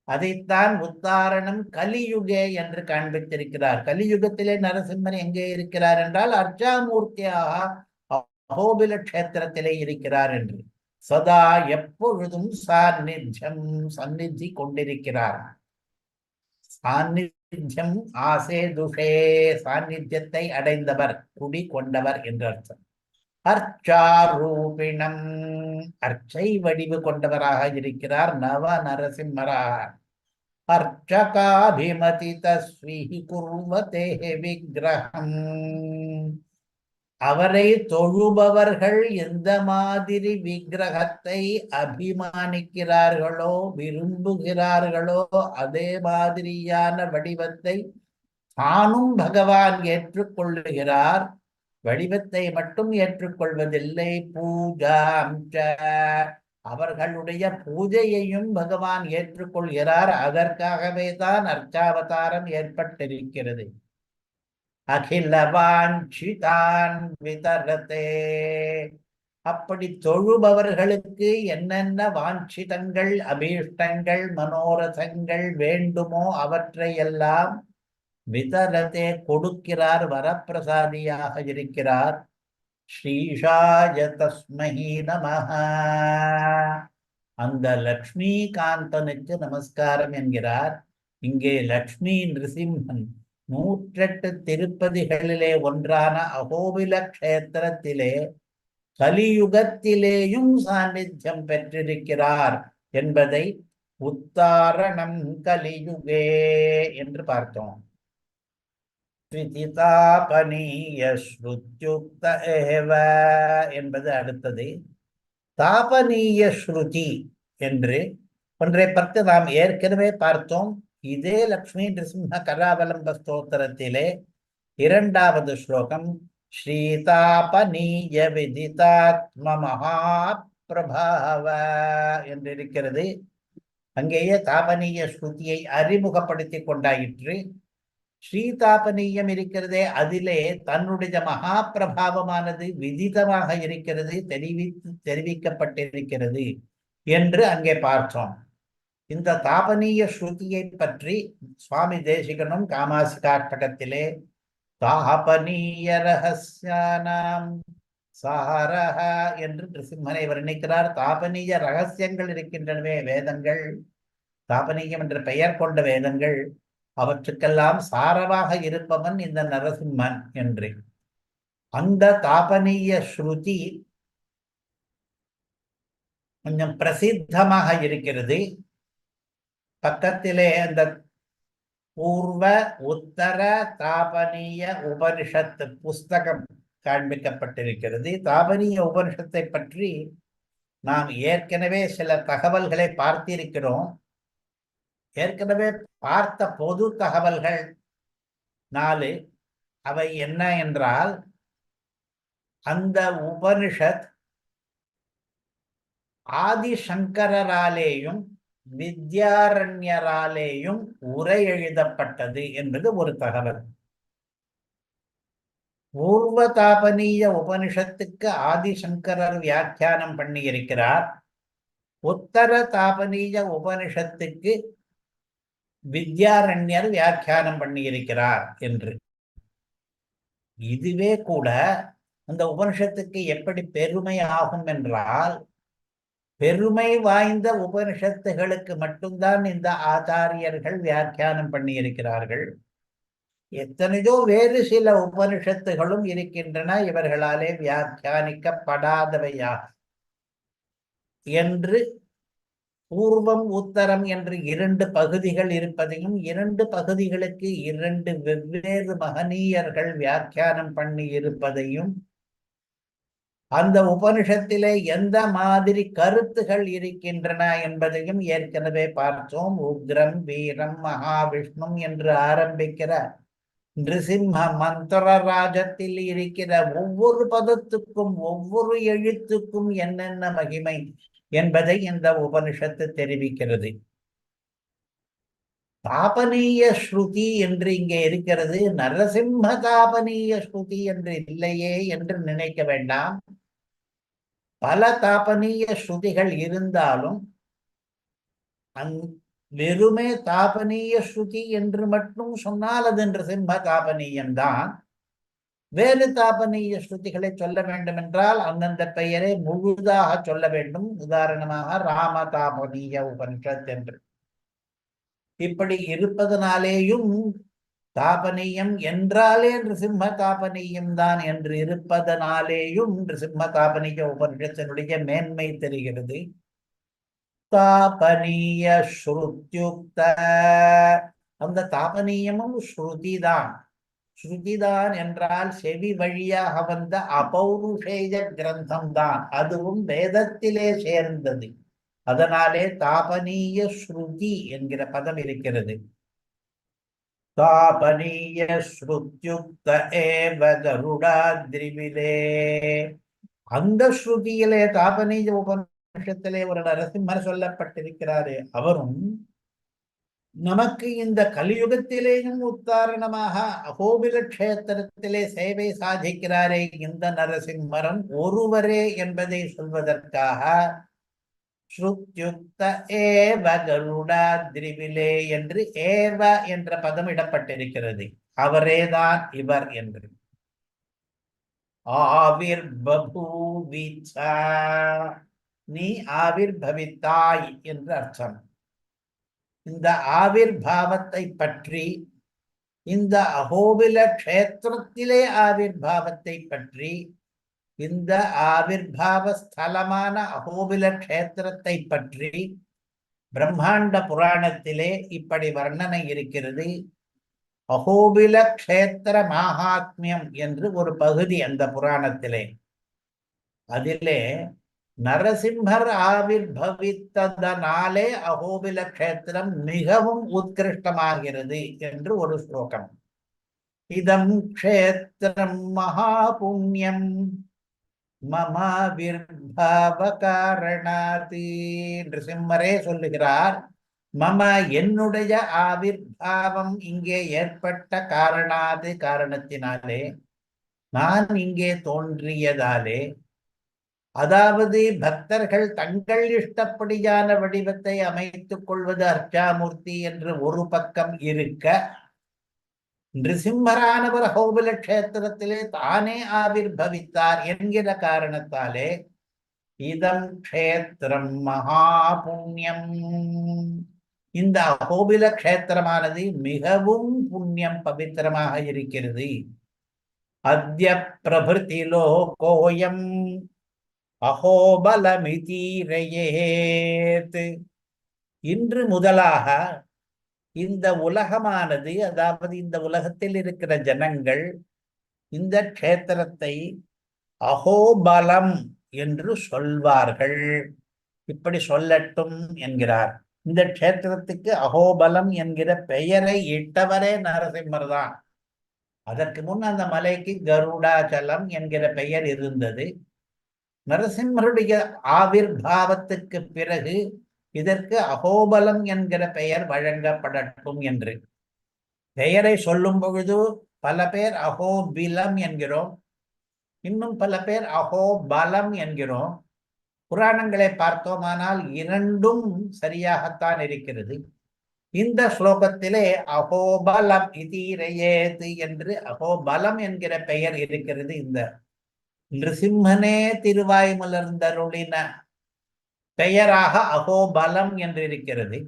அதைத்தான் உத்தாரணம் கலியுகே என்று காண்பித்திருக்கிறார். கலியுகத்திலே நரசிம்மன் எங்கே இருக்கிறார் என்றால் அர்ச்சாமூர்த்தியாக அகோபில கஷேத்திரத்திலே இருக்கிறார் என்று. சதா எப்பொழுதும் சாநித்தியம் சந்நிதி கொண்டிருக்கிறார். சாநித்தியம் ஆசேதுஷே, சாநித்தியத்தை அடைந்தவர், குடி கொண்டவர் என்று அர்த்தம். அர்ச்சாரூபிணம், அர்ச்சை வடிவு கொண்டவராக இருக்கிறார் நவ நரசிம்மராக. அர்ச்சகாபிமதி தஸ்விஹி குர்வதே விக்கிரகம். அவரை தொழுபவர்கள் எந்த மாதிரி விக்கிரகத்தை அபிமானிக்கிறார்களோ விரும்புகிறார்களோ அதே மாதிரியான வடிவத்தை தானும் பகவான் ஏற்றுக்கொள்ளுகிறார். வடிவத்தை மட்டும் ஏற்றுக்கொள்வதில்லை, பூஜாம் அவர்களுடைய பூஜையையும் பகவான் ஏற்றுக்கொள்கிறார். அதற்காகவே தான் அர்ச்சாவதாரம் ஏற்பட்டிருக்கிறது. அகில வாஞ்சிதான் விதரதே. அப்படி தொழுபவர்களுக்கு என்னென்ன வாஞ்சிதங்கள், அபீஷ்டங்கள், மனோரதங்கள் வேண்டுமோ அவற்றையெல்லாம் விதரதே கொடுக்கிறார், வரப்பிரசாதியாக இருக்கிறார். ஸ்ரீஷாய தஸ்மஹி நமஹ. அந்த லக்ஷ்மிகாந்தனுக்கு நமஸ்காரம் என்கிறார். இங்கே லக்ஷ்மி நிருசிம்மன் 108 திருப்பதிகளிலே ஒன்றான அகோபில கஷேத்திரத்திலே கலியுகத்திலேயும் சாநித்தியம் பெற்றிருக்கிறார் என்பதை உத்தாரணம் கலியுகே என்று பார்த்தோம். தாபனீய ஸ்ருத்யுக்த ஏவ என்பது அடுத்தது. தாபனீய ஸ்ருதி என்று ஒன்றை பற்றி நாம் ஏற்கனவே பார்த்தோம். இதே லக்ஷ்மி நிருசிம்ம கராவலம்ப ஸ்தோத்திரத்திலே 2வது ஸ்லோகம் ஸ்ரீதாபனீய விதிதாத்ம மகாபிரபாவ என்றிருக்கிறது. அங்கேயே தாபனீய ஸ்ருதியை அறிமுகப்படுத்தி கொண்டாயிற்று. ஸ்ரீதாபனீயம் இருக்கிறதே, அதிலே தன்னுடைய மகா பிரபாவமானது விதிதமாக இருக்கிறது, தெரிவிக்கப்பட்டிருக்கிறது என்று அங்கே பார்த்தோம். இந்த தாபனீய ஸ்ருதியை பற்றி சுவாமி தேசிகனும் காமாசிகாஷ்டகத்திலே தாபனீய ரகசியானாம் சாரஹ என்று நிருசிம்மனை வர்ணிக்கிறார். தாபனீய ரகசியங்கள் இருக்கின்றனவே வேதங்கள், தாபனீயம் என்ற பெயர் கொண்ட வேதங்கள், அவற்றுக்கெல்லாம் சாரமாக இருப்பவன் இந்த நரசிம்மன் என்று. அந்த தாபனீய ஸ்ருதி கொஞ்சம் பிரசித்தமாக இருக்கிறது. பக்கத்திலே அந்த பூர்வ உத்தர தாபனீய உபனிஷத்து புஸ்தகம் காண்பிக்கப்பட்டிருக்கிறது. தாபனீய உபனிஷத்தை பற்றி நாம் ஏற்கனவே சில தகவல்களை பார்த்திருக்கிறோம். ஏற்கனவே பார்த்த பொது தகவல்கள் 4. அவை என்ன என்றால், அந்த உபனிஷத் ஆதிசங்கராலேயும் வித்யாரண்யராலேயும் உரை எழுதப்பட்டது என்பது ஒரு தகவல். பூர்வ தாபனீய உபனிஷத்துக்கு ஆதிசங்கரர் வியாக்கியானம் பண்ணியிருக்கிறார். உத்தர தாபனீய உபனிஷத்துக்கு வித்யாரண்யர் வியாக்கியானம் பண்ணியிருக்கிறார் என்று. இதுவே கூட அந்த உபனிஷத்துக்கு எப்படி பெருமை ஆகும் என்றால், பெருமை வாய்ந்த உபனிஷத்துகளுக்கு மட்டும்தான் இந்த ஆச்சாரியர்கள் வியாக்கியானம் பண்ணி இருக்கிறார்கள். எத்தனையோ வேறு சில உபனிஷத்துகளும் இருக்கின்றன இவர்களாலே வியாக்கியானிக்கப்படாதவையா என்று. பூர்வம் உத்தரம் என்று 2 பகுதிகள் இருப்பதையும், 2 பகுதிகளுக்கு 2 வெவ்வேறு மகனீயர்கள் வியாக்கியானம் பண்ணி இருப்பதையும், அந்த உபனிஷத்திலே எந்த மாதிரி கருத்துகள் இருக்கின்றன என்பதையும் ஏற்கனவே பார்த்தோம். உக்ரம் வீரம் மகாவிஷ்ணும் என்று ஆரம்பிக்கிற நிருசிம்ம மந்திர ராஜத்தில் இருக்கிற ஒவ்வொரு பதத்துக்கும் ஒவ்வொரு எழுத்துக்கும் என்னென்ன மகிமை என்பதை இந்த உபனிஷத்து தெரிவிக்கிறது. தாபனீய ஸ்ருதி என்று இங்கே இருக்கிறது. நரசிம்ம தாபனீய ஸ்ருதி என்று இல்லையே என்று நினைக்க வேண்டாம். பல தாபனீய ஸ்ருதிகள் இருந்தாலும் வெறுமே தாபனீய ஸ்ருதி என்று மட்டும் சொன்னால் அது நிருசிம்ம தாபனீயம்தான். வேறு தாபனீய ஸ்ருதிகளை சொல்ல வேண்டும் என்றால் அந்தந்த பெயரை முழுதாக சொல்ல வேண்டும். உதாரணமாக ராம தாபனீய உபனிஷத் என்று. இப்படி இருப்பதனாலேயும் தாபனீயம் என்றாலே நிருசிம்ம தாபனீயம் தான் என்று இருப்பதனாலேயும் நிருசிம்ம தாபனீய உபனிஷத்தினுடைய மேன்மை தெரிகிறது. தாபனீய ஸ்ருத்யுக்த, அந்த தாபனீயமும் ஸ்ருதிதான். ஸ்ருதிதான் என்றால் செவி வழியாக வந்த அபௌருஷேய கிரந்தம் தான். அதுவும் வேதத்திலே சேர்ந்தது. அதனாலே தாபனீய ஸ்ருதி என்கிற பதம் இருக்கிறது. தாபனீய ஸ்ருத்யுக்த ஏவ கருடாத்ரிவிலே, அந்த ஸ்ருதியிலே தாபனீய உபனிஷத்திலே ஒரு நரசிம்மர் சொல்லப்பட்டிருக்கிறாரே, அவரும் நமக்கு இந்த கலியுகத்திலேயும் உத்தாரணமாக அகோபில கஷேத்திரத்திலே சேவை சாதிக்கிறாரே இந்த நரசிம்மரன் ஒருவரே என்பதை சொல்வதற்காக ஸ்ருத்யுக்த ஏவ கருடாத்ரிவிலே என்று ஏவ என்ற பதம் இடப்பட்டிருக்கிறது. அவரேதான் இவர் என்று. ஆவிர் பபூவிச்சா, நீ ஆவிர் பவித்தாய் என்று அர்த்தம். இந்த ஆவிர் பாவத்தை பற்றி, இந்த அகோபில கஷேத்திரத்திலே ஆவிர் பாவத்தை பற்றி, இந்த ஆவிர்பாவ ஸ்தலமான அகோபில கஷேத்திரத்தை பற்றி பிரம்மாண்ட புராணத்திலே இப்படி வர்ணனை இருக்கிறது. அகோபில கஷேத்திர மகாத்மியம் என்று ஒரு பகுதி அந்த புராணத்திலே. அதிலே நரசிம்மர் ஆவிர்பவித்ததனாலே அகோபில கஷேத்திரம் மிகவும் உத்கிருஷ்டமாகிறது என்று ஒரு ஸ்லோகம். இதம் க்ஷேத்திரம் மகாபுண்ணியம் மமாவிர்பாவ காரணாதி, நிருசிம்மரே சொல்லுகிறார், மம என்னுடைய ஆவிர்பாவம் இங்கே ஏற்பட்ட காரணாது காரணத்தினாலே, நான் இங்கே தோன்றியதாலே, அதாவது பக்தர்கள் தங்கள் இஷ்டப்படியான வடிவத்தை அமைத்துக் கொள்வது அர்ச்சாமூர்த்தி என்று ஒரு பக்கம் இருக்க, நிருசிம்மரானவர் அகோபில கஷேத்திரத்திலே தானே ஆவிர்பவித்தார் என்கிற காரணத்தாலே இதம் க்ஷேத்திரம் மகாபுண்ணியம், இந்த அகோபில கஷேத்திரமானது மிகவும் புண்ணியம் பவித்திரமாக இருக்கிறது. அத்ய பிரபிருதி லோகோயம் அகோபலமிதீரயேத், இன்று முதலாக இந்த உலகமானது, அதாவது இந்த உலகத்தில் இருக்கிற ஜனங்கள் இந்த க்ஷேத்திரத்தை அகோபலம் என்று சொல்வார்கள். இப்படி சொல்லட்டும் என்கிறார். இந்த க்ஷேத்திரத்துக்கு அகோபலம் என்கிற பெயரை இட்டவரே நரசிம்மர் தான். அதற்கு முன் அந்த மலைக்கு கருடாச்சலம் என்கிற பெயர் இருந்தது. நரசிம்மருடைய ஆவிர்பாவத்துக்கு பிறகு இதற்கு அகோபலம் என்கிற பெயர் வழங்கப்படட்டும் என்று. பெயரை சொல்லும் பொழுது பல பேர் அகோபிலம் என்கிறோம், இன்னும் பல பேர் அகோபலம் என்கிறோம். புராணங்களை பார்த்தோமானால் இரண்டும் சரியாகத்தான் இருக்கிறது. இந்த ஸ்லோகத்திலே அகோபலம் இதீரயேத் என்று அகோபலம் என்கிற பெயர் இருக்கிறது இந்த நிருசிம்மனே திருவாய் மலர்ந்தருளின பெயராக அகோபலம் என்று இருக்கிறது.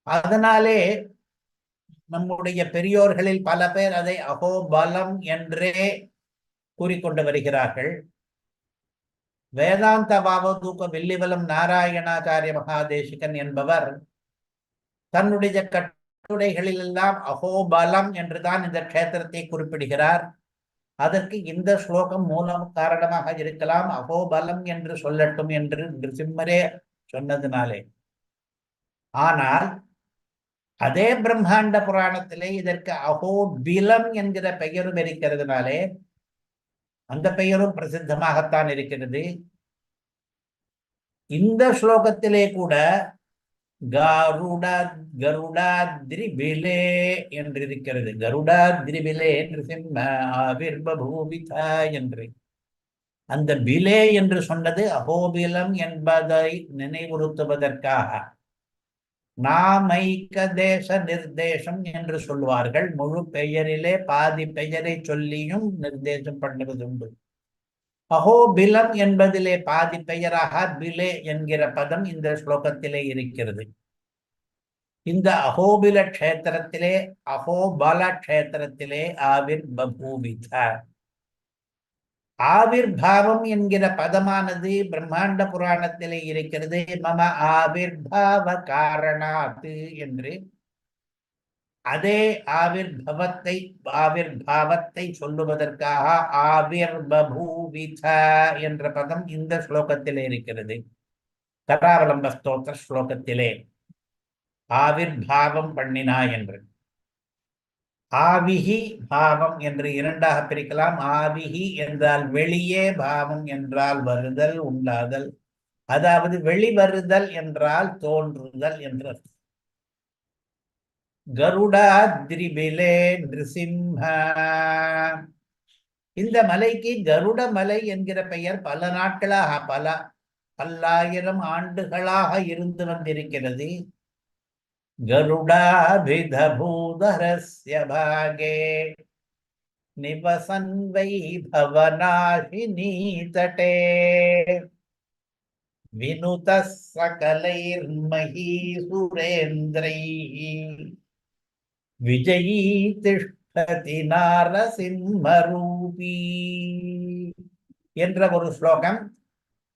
அதனாலே நம்முடைய பெரியோர்களில் பல பேர் அதை அகோபலம் என்றே கூறிக்கொண்டு வருகிறார்கள். வேதாந்த வாவதூக வில்லிவலம் நாராயணாச்சாரிய மகாதேசிகன் என்பவர் தன்னுடைய கட்டுரைகளிலெல்லாம் அகோபலம் என்றுதான் இந்த க்ஷேத்திரத்தை குறிப்பிடுகிறார். அதற்கு இந்த ஸ்லோகம் மூலம் காரணமாக இருக்கலாம். அகோபலம் என்று சொல்லட்டும் என்று நிருசிம்மரே சொன்னதினாலே. ஆனால் அதே பிரம்மாண்ட புராணத்திலே இதற்கு அகோபிலம் என்கிற பெயரும் இருக்கிறதுனாலே அந்த பெயரும் பிரசித்தமாகத்தான் இருக்கிறது. இந்த ஸ்லோகத்திலே கூட கருடாத்ரிபிலே என்று இருக்கிறது. கருடாத்ரிபிலே நிருசிம்ம ஆவிர்பூமிதா என்று. அந்த பிலே என்று சொன்னது அகோபிலம் என்பதை நினைவுறுத்துவதற்காக. நாமைக்க தேச நிர்தேசம் என்று சொல்வார்கள். முழு பெயரிலே பாதி பெயரை சொல்லியும் நிர்தேசம் பண்ணுவது உண்டு. அகோபிலம் என்பதிலே பாதி பெயராக பிலே என்கிற பதம் இந்த ஸ்லோகத்திலே இருக்கிறது. இந்த அகோபில க்ஷேத்திரத்திலே அகோபல க்ஷேத்திரத்திலே ஆவிர்பூமித. ஆவிர்பாவம் என்கிற பதமானது பிரம்மாண்ட புராணத்திலே இருக்கிறது. மம ஆவிர்பாவ காரணாத்து என்று. அதே ஆவிர்பாவத்தை சொல்லுவதற்காக ஆவிர்பூவித என்ற பதம் இந்த ஸ்லோகத்திலே இருக்கிறது. கராவலம்ப ஸ்தோத்திர ஸ்லோகத்திலே ஆவிர்பாவம் பண்ணினா என்று. ஆவிஹி பாவம் என்று இரண்டாக பிரிக்கலாம். ஆவிஹி என்றால் வெளியே, பாவம் என்றால் வருதல், உண்டாதல். அதாவது வெளிவருதல் என்றால் தோன்றுதல் என்று. கருடாத்ரிபிலே நிருசிம்ம. இந்த மலைக்கு கருட மலை என்கிற பெயர் பல நாட்களாக பல்லாயிரம் ஆண்டுகளாக இருந்து வந்திருக்கிறது. கருடாபிதபூதரஸ்ய பாகே நிவசன் வைபவநாசினீ தடே வினுதः சகலைர்மஹீசுரேந்திரைः விஜயீ திஷ்டதி நாரசிம்மரூபீ என்ற ஒரு ஸ்லோகம்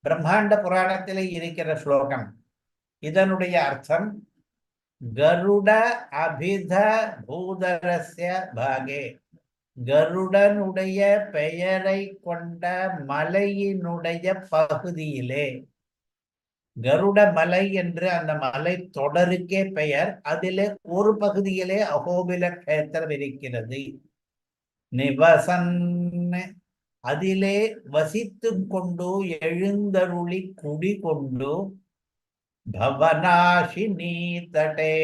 பிரம்மாண்ட புராணத்திலே இருக்கிற ஸ்லோகம். இதனுடைய அர்த்தம் கருட அபித பூதரஸ்ய பாகே. கருடனுடைய பெயரை கொண்ட மலையினுடைய பகுதியிலே, கருட மலை என்று அந்த மலை தொடருக்கே பெயர். அதிலே ஒரு பகுதியிலே அகோபில க்ஷேத்திரம் இருக்கிறது. நிவசன், அதிலே வசித்து கொண்டு எழுந்தருளி குடிகொண்டு பவநாசினி தடே.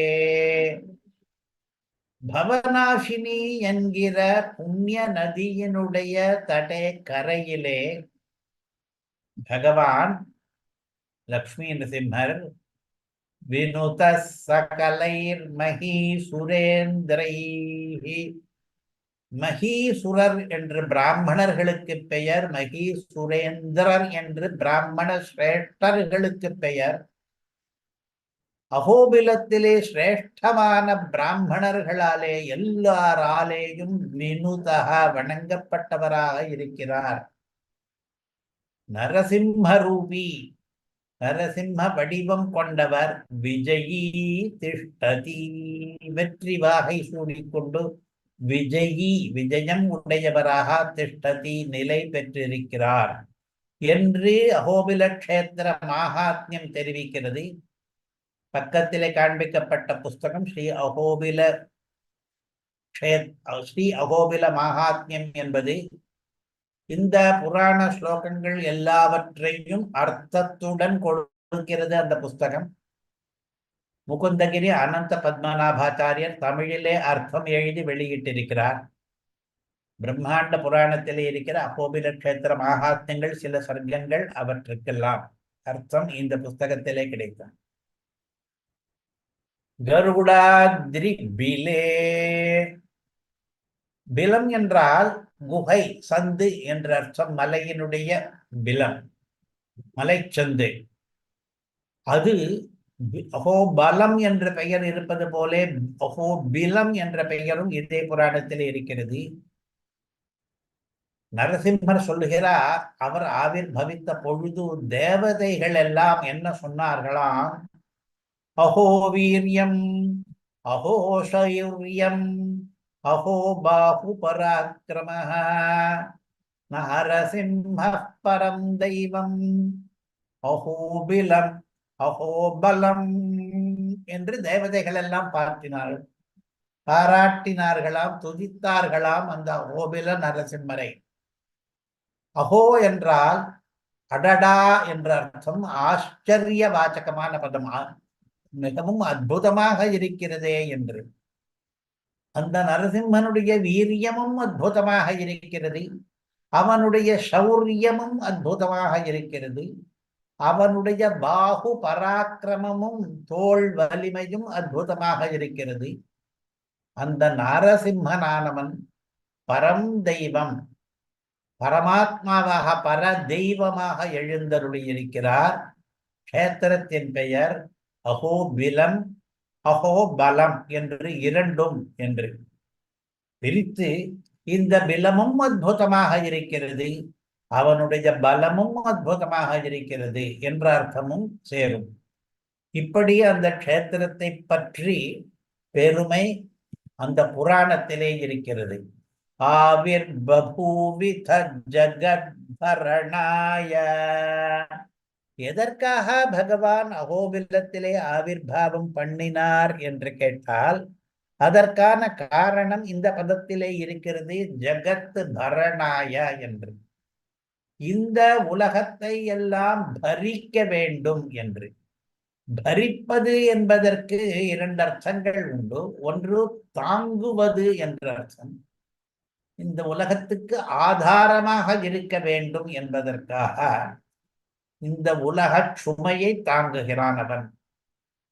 பவநாசினி என்கிற புண்ணிய நதியினுடைய தடே கரையிலே பகவான் லக்ஷ்மி நரசிம்மர் வினுத சகலைர் மஹீசுரேந்திரைஹி. மஹீசுரர் என்று பிராமணர்களுக்கு பெயர், மஹீசுரேந்திரர் என்று பிராமண சிரேஷ்டர்களுக்கு பெயர். அகோபிலத்திலே சிரேஷ்டமான பிராமணர்களாலே எல்லாராலேயும் வினுதக வணங்கப்பட்டவராக இருக்கிறார். நரசிம்மரூபி, நரசிம்ம வடிவம் கொண்டவர். விஜயீ திஷ்டதி, வெற்றி வாகை சூடிக்கொண்டு விஜயி, விஜயம் உடையவராக திஷ்டதி, நிலை பெற்றிருக்கிறார் என்று அகோபில க்ஷேத்திர மகாத்மியம் தெரிவிக்கிறது. பக்கத்திலே காண்பிக்கப்பட்ட புஸ்தகம் ஸ்ரீ அகோபில மகாத்மியம் என்பது இந்த புராண ஸ்லோகங்கள் எல்லாவற்றையும் அர்த்தத்துடன் கொடுக்கிறது. அந்த புஸ்தகம் முகுந்தகிரி அனந்த பத்மநாபாச்சாரியர் தமிழிலே அர்த்தம் எழுதி வெளியிட்டிருக்கிறார். பிரம்மாண்ட புராணத்திலே இருக்கிற அகோபில க்ஷேத்திர மகாத்மியங்கள் சில சர்க்கங்கள் அவற்றுக்கெல்லாம் அர்த்தம் இந்த புஸ்தகத்திலே கிடைக்கும். கருடாத்ரி பிலே. பிலம் என்றால் குகை, சந்து என்ற அர்த்தம். மலையினுடைய பிலம், மலைச்சந்து. அது அஹோபலம் என்ற பெயர் இருப்பது போலே அஹோபிலம் என்ற பெயரும் இதே புராணத்தில் இருக்கிறது. நரசிம்மர் சொல்லுகிறார், அவர் ஆவிர்பவித்த பொழுது தேவதைகள் எல்லாம் என்ன சொன்னார்களாம்? அஹோ வீரியம், அஹோ சௌர்யம், அஹோ பாஹு பராக்கிரம, நரசிம்ம பரம் தெய்வம், அஹோபிலம், அஹோபலம் என்று தேவதைகள் எல்லாம் பாராட்டினார்களாம், துதித்தார்களாம் அந்த அஹோபில நரசிம்மரை. அஹோ என்றால் அடடா என்ற அர்த்தம். ஆச்சரிய வாச்சகமான பதம், மிகவும் அற்புதமாக இருக்கிறதே என்று. அந்த நரசிம்மனுடைய வீரியமும் அற்புதமாக இருக்கிறது, அவனுடைய சௌரியமும் அற்புதமாக இருக்கிறது, அவனுடைய பாகு பராக்கிரமமும் தோள் வலிமையும் அற்புதமாக இருக்கிறது. அந்த நரசிம்மனானவன் பரம் தெய்வம், பரமாத்மாவாக பர தெய்வமாக எழுந்தருளியிருக்கிறார். கஷேத்திரத்தின் பெயர் அஹோபிலம், அஹோபலம் என்று இரண்டும் என்று பிரித்து, இந்த பிலமும் அற்புதமாக இருக்கிறது, அவனுடைய பலமும் அற்புதமாக இருக்கிறது என்ற அர்த்தமும் சேரும். இப்படி அந்த க்ஷேத்திரத்தை பற்றி பெருமை அந்த புராணத்திலே இருக்கிறது. ஆவிர் பபூவித ஜகத்பரணாய. எதற்காக பகவான் அகோபிலத்திலே ஆவிர்பாவம் பண்ணினார் என்று கேட்டால், அதற்கான காரணம் இந்த பதத்திலே இருக்கிறது, ஜகத் பரணாய என்று. இந்த உலகத்தை எல்லாம் பரிக்க வேண்டும் என்று. பரிப்பது என்பதற்கு இரண்டு அர்த்தங்கள் உண்டு. ஒன்று தாங்குவது என்ற அர்த்தம், இந்த உலகத்துக்கு ஆதாரமாக இருக்க வேண்டும் என்பதற்காக இந்த உலக சுமையை தாங்குகிறான் அவன்.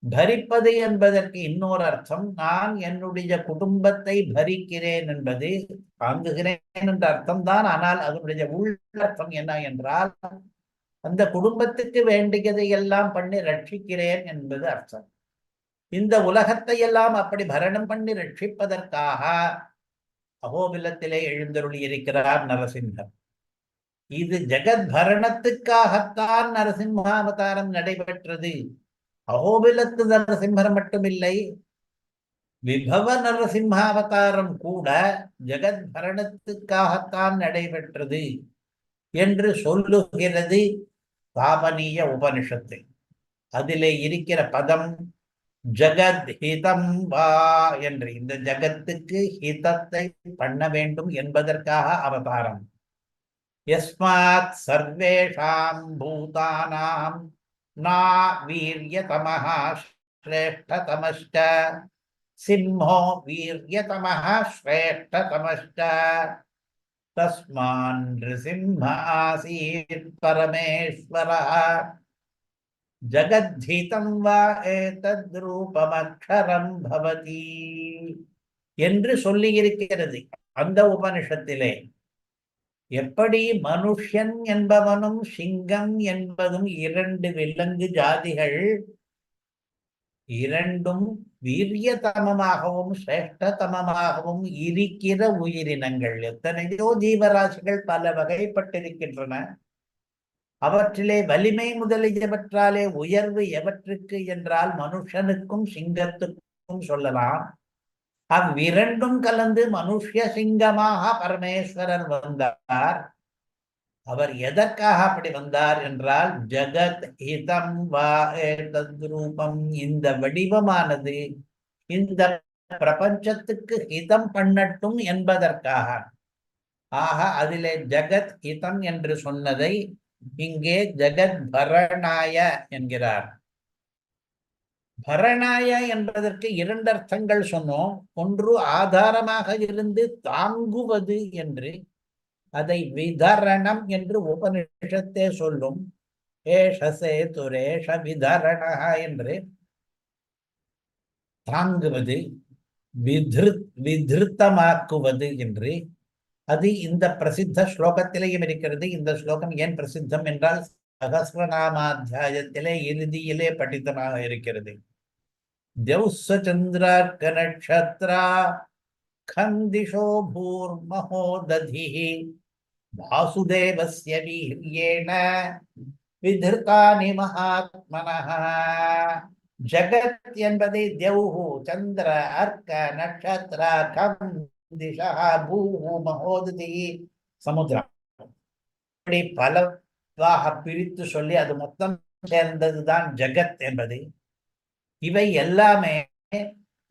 பரிப்பது என்பதற்கு இன்னொரு அர்த்தம், நான் என்னுடைய குடும்பத்தை பரிக்கிறேன் என்பது, தாங்குகிறேன் என்ற அர்த்தம் தான். ஆனால் அதனுடைய உள்ளர்த்தம் என்ன என்றால், அந்த குடும்பத்துக்கு வேண்டியதை எல்லாம் பண்ணி ரட்சிக்கிறேன் என்பது அர்த்தம். இந்த உலகத்தை எல்லாம் அப்படி பரணம் பண்ணி ரட்சிப்பதற்காக அகோபிலத்திலே எழுந்தருளி இருக்கிறார் நரசிம்மர். இது ஜெகத் பரணத்துக்காகத்தான் நரசிம்மாவதாரம் நடைபெற்றது. அகோபிலத்து நரசிம்மர் மட்டுமில்லை, விபவ நரசிம்மாவதாரம் கூட ஜெகத் பரணத்துக்காகத்தான் நடைபெற்றது என்று சொல்லுகிறது தாபனீய உபனிஷத்து. அதிலே இருக்கிற பதம் ஜகத் ஹிதம் வா என்று. இந்த ஜகத்துக்கு ஹிதத்தை பண்ண வேண்டும் என்பதற்காக அவதாரம். யஸ்மாத் சர்வேஷாம் பூதானாம் நா வீர்யதமஹ ஸ்ரேஷ்டதமஸ்ச சிம்ஹோ வீர்யதமஹ ஸ்ரேஷ்டதமஸ்ச தஸ்மான் நிருசிம்ம ஆசீத் பரமேஸ்வரः ஜகத்ஹிதம் வா ஏதத் ரூபமக்ஷரம் பவதி என்று சொல்லியிருக்கிறது அந்த உபனிஷத்திலே. எப்படி மனுஷன் என்பவனும் சிங்கம் என்பதும் இரண்டு விலங்கு ஜாதிகள், இரண்டும் வீரியதமமாகவும் சிரேஷ்டதமமாகவும் இருக்கிற உயிரினங்கள். எத்தனையோ ஜீவராசிகள் பல வகைப்பட்டிருக்கின்றன. அவற்றிலே வலிமை முதலியவற்றாலே உயர்வு எவற்றுக்கு என்றால் மனுஷனுக்கும் சிங்கத்துக்கும் சொல்லலாம். அவ்விரண்டும் கலந்து மனுஷ சிங்கமாக பரமேஸ்வரர் வந்தார். அவர் எதற்காக அப்படி வந்தார் என்றால், ஜகத் ஹிதம் வா ஏதத் ரூபம், இந்த வடிவமானது இந்த பிரபஞ்சத்துக்கு ஹிதம் பண்ணட்டும் என்பதற்காக. ஆக அதிலே ஜகத் ஹிதம் என்று சொன்னதை இங்கே ஜகத் பரணாய என்கிறார். பரணாய என்பதற்கு இரண்டு அர்த்தங்கள் சொன்னோம். ஒன்று ஆதாரமாக இருந்து தாங்குவது என்று, அதை விதரணம் என்று உபனிஷத்தே சொல்லும். ஏஷசே துரேஷ விதரண என்று தாங்குவது, விதிருத்தமாக்குவது என்று. அது இந்த பிரசித்த ஸ்லோகத்திலேயும் இருக்கிறது. இந்த ஸ்லோகம் ஏன் பிரசித்தம் என்றால் சகசிரநாமாத்தியாயத்திலே இறுதியிலே படித்தமாக இருக்கிறது. द्यौस्सचन्द्रार्क नक्षत्रा खन्दिशो भूर्महोदधिः वासुदेवस्य वीर्येण विधृतानि महात्मनः. ஜகத் என்பதை தேவ்ஹு சந்திர அர்க்க நட்சத்திர கம் திஷா பூஹு மகோததி சமுத்திரம், இப்படி பலவாக பிரித்து சொல்லி அது மொத்தம் சேர்ந்ததுதான் ஜகத் என்பது. இவை எல்லாமே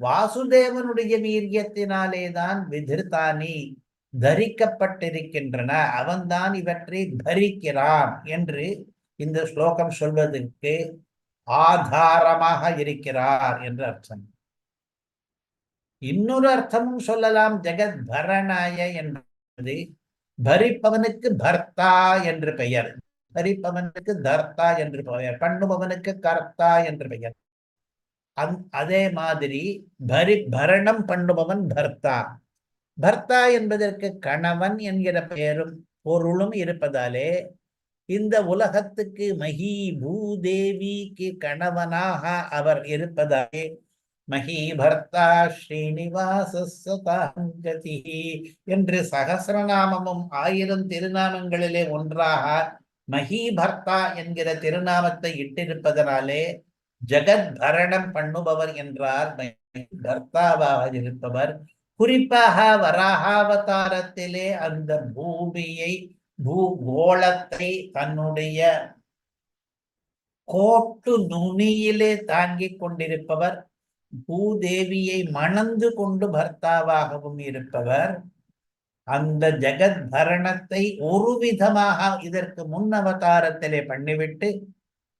வாசுதேவனுடைய வீரியத்தினாலே தான் விதிர்த்தானி தரிக்கப்பட்டிருக்கின்றன. அவன்தான் இவற்றை தரிக்கிறான் என்று இந்த ஸ்லோகம் சொல்வதற்கு ஆதாரமாக இருக்கிறார் என்று அர்த்தம். இன்னொரு அர்த்தமும் சொல்லலாம். ஜெகத் பரணாய என்பது பரிப்பவனுக்கு பர்த்தா என்று பெயர், பரிப்பவனுக்கு தர்த்தா என்று பெயர், பண்ணுபவனுக்கு கர்த்தா என்று பெயர். அதே மாதிரி பரணம் பண்ணுபவன் பர்த்தா. பர்த்தா என்பதற்கு கணவன் என்கிற பெயரும் பொருளும் இருப்பதாலே இந்த உலகத்துக்கு மகி பூதேவிக்கு கணவனாக அவர் இருப்பதாலே மகி பர்த்தா ஸ்ரீனிவாசி என்று சகசிரநாமமும் 1000 திருநாமங்களிலே ஒன்றாக மகி பர்த்தா என்கிற திருநாமத்தை இட்டிருப்பதனாலே ஜகத் பரணம் பண்ணுபவர் என்றால் பர்த்தாவாக இருப்பவர். குறிப்பாக வராகாவதாரத்திலே அந்த பூமியை பூகோளத்தை தன்னுடைய கோட்டு நுனியிலே தாங்கிக் கொண்டிருப்பவர், பூதேவியை மணந்து கொண்டு பர்த்தாவாகவும் இருப்பவர். அந்த ஜெகத் பரணத்தை ஒரு விதமாக இதற்கு முன் அவதாரத்திலே பண்ணிவிட்டு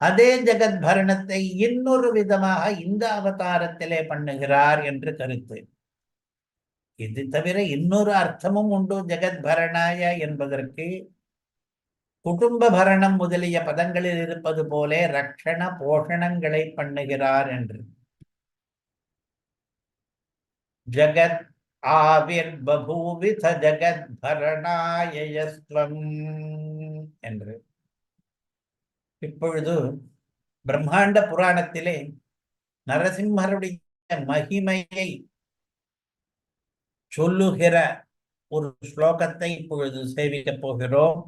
அதே ஜெகத் பரணத்தை இன்னொரு விதமாக இந்த அவதாரத்திலே பண்ணுகிறார் என்று கருத்து. இது தவிர இன்னொரு அர்த்தமும் உண்டு ஜெகத் பரணாய என்பதற்கு. குடும்ப பரணம் முதலிய பதங்களில் இருப்பது போலே ரக்ஷண போஷணங்களை பண்ணுகிறார் என்று. ஜகத் ஆவிர் பபூவித ஜகத் பரணாயஸ்வம் என்று. இப்பொழுது பிரம்மாண்ட புராணத்திலே நரசிம்மருடைய மகிமையை சொல்லுகிற ஒரு ஸ்லோகத்தை இப்பொழுது சேவிக்கப் போகிறோம்.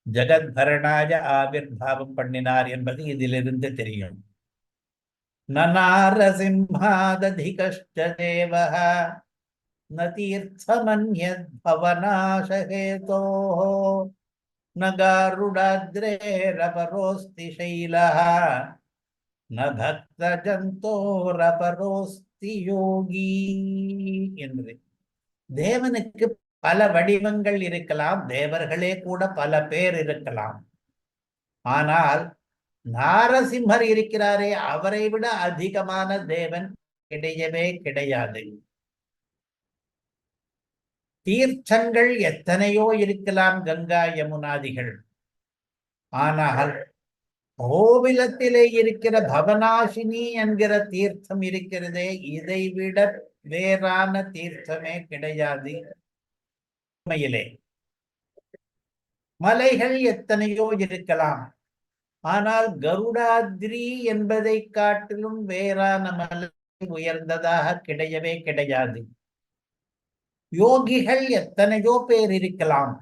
ஜகத் பரணாய ஆவிர்பாவம் பண்ணினார் என்பது இதிலிருந்து தெரியும். நநாரசிம்ஹாததிகஷ்ட தேவஹ ந தீர்த்தமன்யத் பவநாசஹேதோஹ ந காருடாத்ரேரபரோஸ்தி ஷைலஹ ந பக்த ஜந்தோரபரோஸ்தி யோகி என்று. தேவனுக்கு பல வடிவங்கள் இருக்கலாம், தேவர்களே கூட பல பேர் இருக்கலாம். ஆனால் நாரசிம்மர் இருக்கிறாரே, அவரை விட அதிகமான தேவன் கிடையவே கிடையாது. தீர்த்தங்கள் எத்தனையோ இருக்கலாம், கங்கா யமுனாதிகள். ஆனால் கோவிலத்திலே இருக்கிற பவனாசினி என்கிற தீர்த்தம் இருக்கிறதே, இதை விட வேறான தீர்த்தமே கிடையாது. உண்மையிலே மலைகள் எத்தனையோ இருக்கலாம், ஆனால் கருடாத்ரி என்பதை காட்டிலும் வேறான மலை உயர்ந்ததாக கிடையவே கிடையாது. யோகிகள் எத்தனையோ பேர் இருக்கலாம்,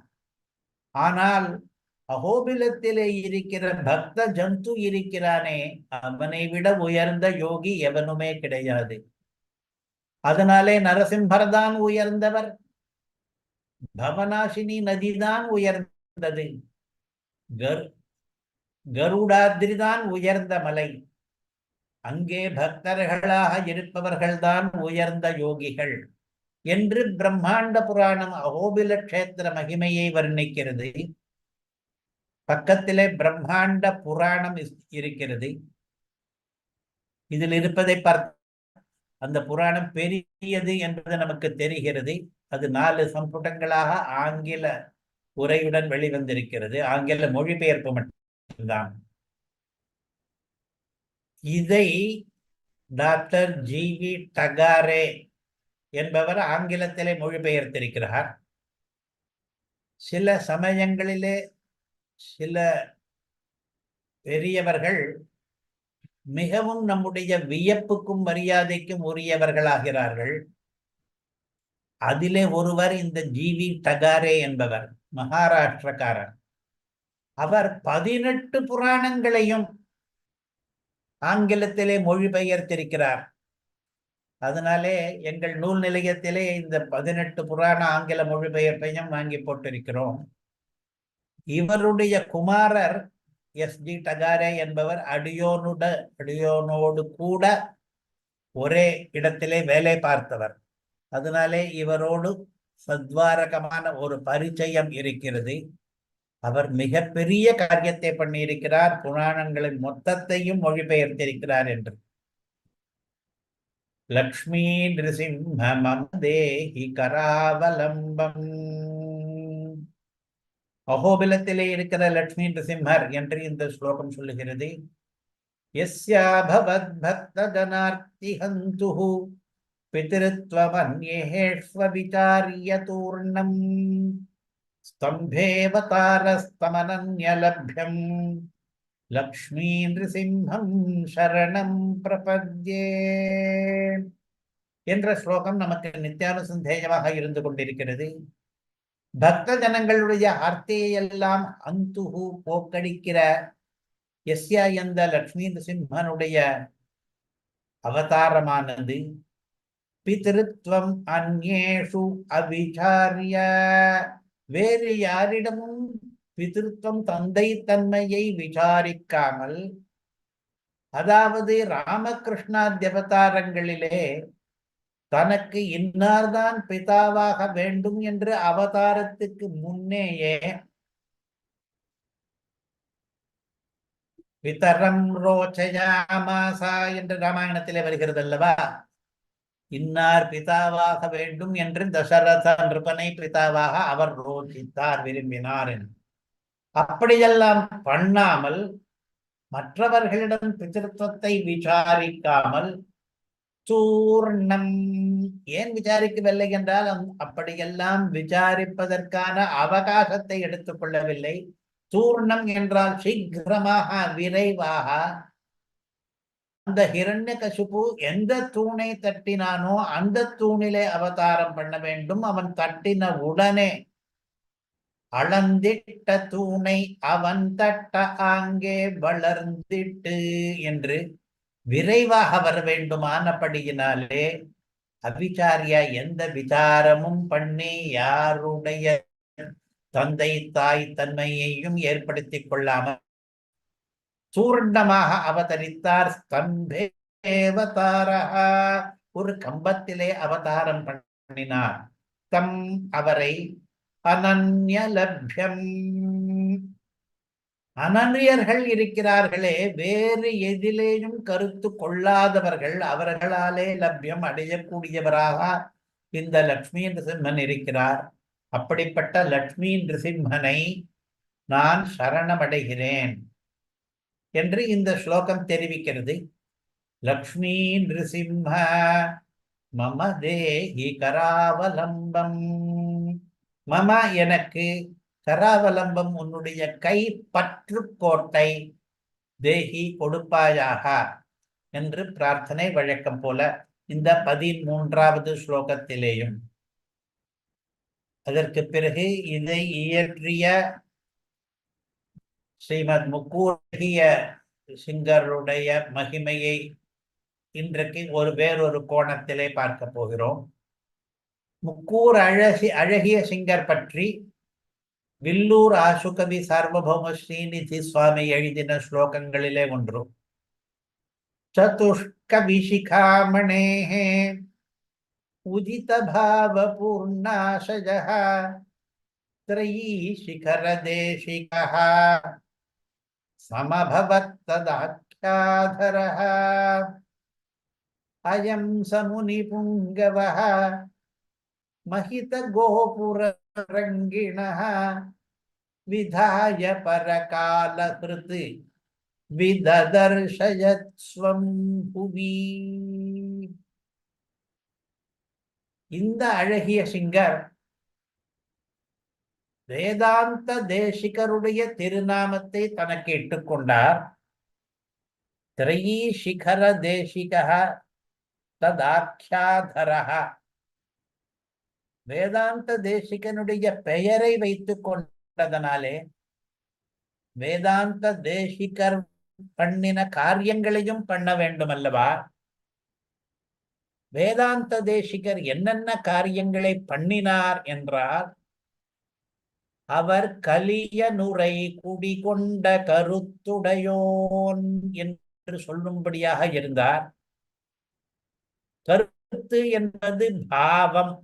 ஆனால் அகோபிலத்திலே இருக்கிற பக்த ஜந்து இருக்கிறானே, அவனை விட உயர்ந்த யோகி எவனுமே கிடையாது. அதனாலே நரசிம்மர் தான் உயர்ந்தவர், பவனாசினி நதிதான் உயர்ந்தது, கருடாத்ரிதான் உயர்ந்த மலை. அங்கே பக்தர்களாக இருப்பவர்கள்தான் உயர்ந்த யோகிகள் என்று பிரம்மாண்ட புராணம் அகோபில கஷேத்திர மகிமையை வர்ணிக்கிறது. பக்கத்திலே பிரம்மாண்ட புராணம் இருக்கிறது. இதில் இருப்பதை பார்த்து அந்த புராணம் பெரியது என்பது நமக்கு தெரிகிறது. அது 4 சம்புடங்களாக ஆங்கில உரையுடன் வெளிவந்திருக்கிறது, ஆங்கில மொழிபெயர்ப்பு மட்டும்தான். இதை டாக்டர் ஜி.வி. டகாரே என்பவர் ஆங்கிலத்திலே மொழிபெயர்த்திருக்கிறார். சில சமயங்களிலே சில பெரியவர்கள் மிகவும் நம்முடைய வியப்புக்கும் மரியாதைக்கும் உரியவர்களாகிறார்கள். அதிலே ஒருவர் இந்த ஜிவி டகாரே என்பவர், மகாராஷ்டிரக்காரர். அவர் 18 புராணங்களையும் ஆங்கிலத்திலே மொழிபெயர்த்திருக்கிறார். அதனாலே எங்கள் நூல் நிலையத்திலே இந்த 18 புராண ஆங்கில மொழிபெயர்ப்பையும் வாங்கி போட்டிருக்கிறோம். இவருடைய குமாரர் எஸ்.ஜி. டகாரே என்பவர் அடியோனோடு கூட ஒரே இடத்திலே வேலை பார்த்தவர். அதனாலே இவரோடு சத்வாரகமான ஒரு பரிச்சயம் இருக்கிறது. அவர் மிகப்பெரிய காரியத்தை பண்ணியிருக்கிறார், புராணங்களின் மொத்தத்தையும் மொழிபெயர்த்திருக்கிறார் என்று. லக்ஷ்மி நிருசிம்ம மம தேஹி கராவலம்பம். அகோபிலத்திலே இருக்கிற லக்ஷ்மி நிருசிம்மர் என்று இந்த ஸ்லோகம் சொல்லுகிறது. யஸ்யா பவத் பக்த ஜனார்த்தி ஹந்துஹு பித்ருத்வமன்யேஷ்வ விசாரிய தூர்ணம் ஸ்தம்பேவதாரஸ்தமனன்யலப்யம் லக்ஷ்மீ நிருசிம்ஹம் சரணம் பிரபத்யே என்ற ஸ்லோகம் நமக்கு நித்தியானுசந்தேயமாக இருந்து கொண்டிருக்கிறது. பக்த ஜனங்களுடைய ஆர்த்தியெல்லாம் அந்துஹு போக்கடிக்கிற எஸ்யா எந்த லக்ஷ்மி நிருசிம்மனுடைய அவதாரமானது பித்ருத்வம் அந்யேஷு அவிசாரிய, வேறு யாரிடமும் பித்ருத்வம் தந்தை தன்மையை விசாரிக்காமல், அதாவது ராமகிருஷ்ணாத்யவதாரங்களிலே தனக்கு இன்னார்தான் பிதாவாக வேண்டும் என்று அவதாரத்துக்கு முன்னேயே பிதரம் ரோச்சயாமாசா என்று ராமாயணத்திலே வருகிறது அல்லவா? இன்னார் பிதாவாக வேண்டும் என்று தசரத நிருபனை பிதாவாக அவர் ரோசித்தார், விரும்பினார் என்று. அப்படியெல்லாம் பண்ணாமல், மற்றவர்களிடம் பிதೃತ್வத்தை விசாரிக்காமல், சூர்ணம், ஏன் விசாரிக்கவில்லை என்றால் அப்படியெல்லாம் விசாரிப்பதற்கான அவகாசத்தை எடுத்துக் கொள்ளவில்லை. சூர்ணம் என்றால் சீக்கிரமாக, விரைவாக. அந்த ஹிரண்யகசிபு எந்த தூணை தட்டினானோ அந்த தூணிலே அவதாரம் பண்ண வேண்டும். அவன் தட்டின உடனே அளந்திட்ட தூணை அவன் தட்ட ஆங்கே வளர்ந்திட்டு என்று விரைவாக வர வேண்டுமானபடியினாலே அவிசாரியா எந்த விசாரமும் பண்ணி யாருடைய தந்தை தாய் தன்மையையும் ஏற்படுத்திக் கொள்ளாமல் சூர்ணமாக அவதரித்தார். ஸ்தம்பேவதாரா, ஒரு கம்பத்திலே அவதாரம் பண்ணினார். தம், அவரை அனன்யலப்யம், அனன்யர்கள் இருக்கிறார்களே, வேறு எதிலேயும் கருத்து கொள்ளாதவர்கள், அவர்களாலே லப்யம் அடையக்கூடியவராக இந்த லக்ஷ்மி நிருசிம்மன் இருக்கிறார். அப்படிப்பட்ட லக்ஷ்மி நிருசிம்மனை நான் சரணமடைகிறேன் என்று இந்த ஸ்லோகம் தெரிவிக்கிறது. லக்ஷ்மி நிருசிம்ம மம தேஹி கராவலம்பம், மம எனக்கு, கராவலம்பம் உன்னுடைய கை பற்று கோட்டை, தேஹி கொடுப்பாயாக என்று பிரார்த்தனை வழக்கம் போல இந்த 13வது ஸ்லோகத்திலேயும். அதற்கு பிறகு இதை இயற்றிய ஸ்ரீமத் முக்கூரிய சிங்கருடைய மகிமையை இன்றைக்கு வேறொரு கோணத்திலே பார்க்க போகிறோம். முக்கூர் அழகிய சிங்கர் பற்றி வில்லூர் ஆசுகவி சார்வபௌம ஸ்ரீநிதி சுவாமி எழுதின ஸ்லோகங்களிலே ஒன்று. சதுஷ்க விசிகாமணேஹ உதித பாவ பூர்ணாசஜஹ த்ரயீ சிகர தேசிகஹ சமபவத்ததாख्याधरः அயம் சமுனி புங்கவः மஹித கோபுர ரங்கிணः விதாய பரகால கிருத் விததர்ஷயத்ஸ்வம் புவி. இந்த அழகிய சிங்கர் வேதாந்த தேசிகருடைய திருநாமத்தை தனக்கு இட்டுக்கொண்டார். திரையீ சிகர தேசிகः ததாख्याधरः. வேதாந்த தேசிகனுடைய பெயரை வைத்துக் கொண்டதனாலே வேதாந்த தேசிகர் பண்ணின காரியங்களையும் பண்ண வேண்டும் அல்லவா? வேதாந்த தேசிகர் என்னென்ன காரியங்களை பண்ணினார் என்றால், அவர் கலிய நுரை குடிகொண்ட கருத்துடையோன் என்று சொல்லும்படியாக இருந்தார். கருத்து என்பது பாவம்,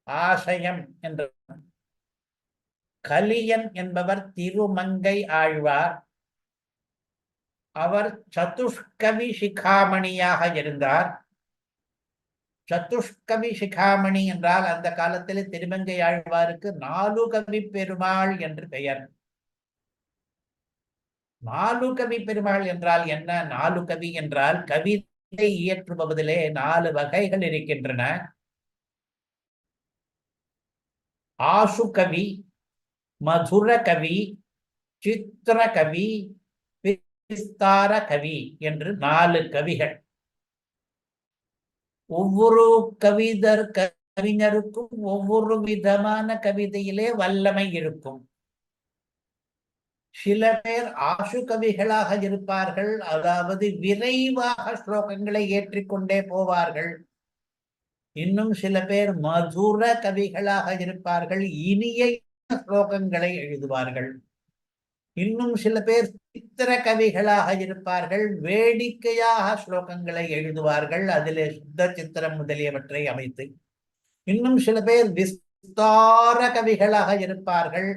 ஆசயம் என்ற. கலியன் என்பவர் திருமங்கை ஆழ்வார். அவர் சதுஷ்கவி சிகாமணியாக இருந்தார். சதுஷ்கவி சிகாமணி என்றால் அந்த காலத்தில் திருமங்கை ஆழ்வாருக்கு 4 கவி பெருமாள் என்று பெயர். 4 கவி பெருமாள் என்றால் என்ன? 4 கவி என்றால் கவிதை இயற்றுபவதிலே 4 வகைகள் இருக்கின்றன. ஆசு கவி, மதுர கவி, சித்திர கவி, விஸ்தார கவி என்று 4 கவிகள். ஒவ்வொரு கவிஞருக்கும் ஒவ்வொரு விதமான கவிதையிலே வல்லமை இருக்கும். சில பேர் ஆசு கவிகளாக இருப்பார்கள், அதாவது விரைவாக ஸ்லோகங்களை ஏற்றிக்கொண்டே போவார்கள். இன்னும் சில பேர் மதுர கவிகளாக இருப்பார்கள், இனிய ஸ்லோகங்களை எழுதுவார்கள். இன்னும் சில பேர் சித்திர கவிகளாக இருப்பார்கள், வேடிக்கையாக ஸ்லோகங்களை எழுதுவார்கள், அதிலே சுத்த சித்திரம் முதலியவற்றை அமைத்து. இன்னும் சில பேர் விஸ்தார கவிகளாக இருப்பார்கள்,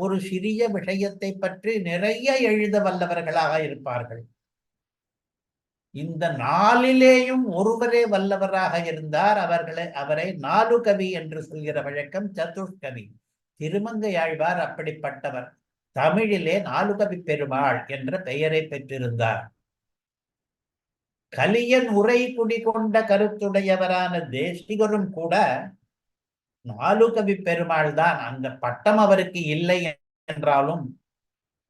ஒரு சிறிய விஷயத்தை பற்றி நிறைய எழுத வல்லவர்களாக இருப்பார்கள். இந்த 4லேயும் ஒருவரே வல்லவராக இருந்தார். அவரை 4 கவி என்று சொல்கிற வழக்கம் சதுஷ்கவி. திருமங்கை ஆழ்வார் அப்படிப்பட்டவர். தமிழிலே 4 கவி பெருமாள் என்ற பெயரை பெற்றிருந்தார். கலியன் உரை குடிகொண்ட கருத்துடையவரான தேசிகரும் கூட 4 கவி பெருமாள் தான். அந்த பட்டம் அவருக்கு இல்லை என்றாலும்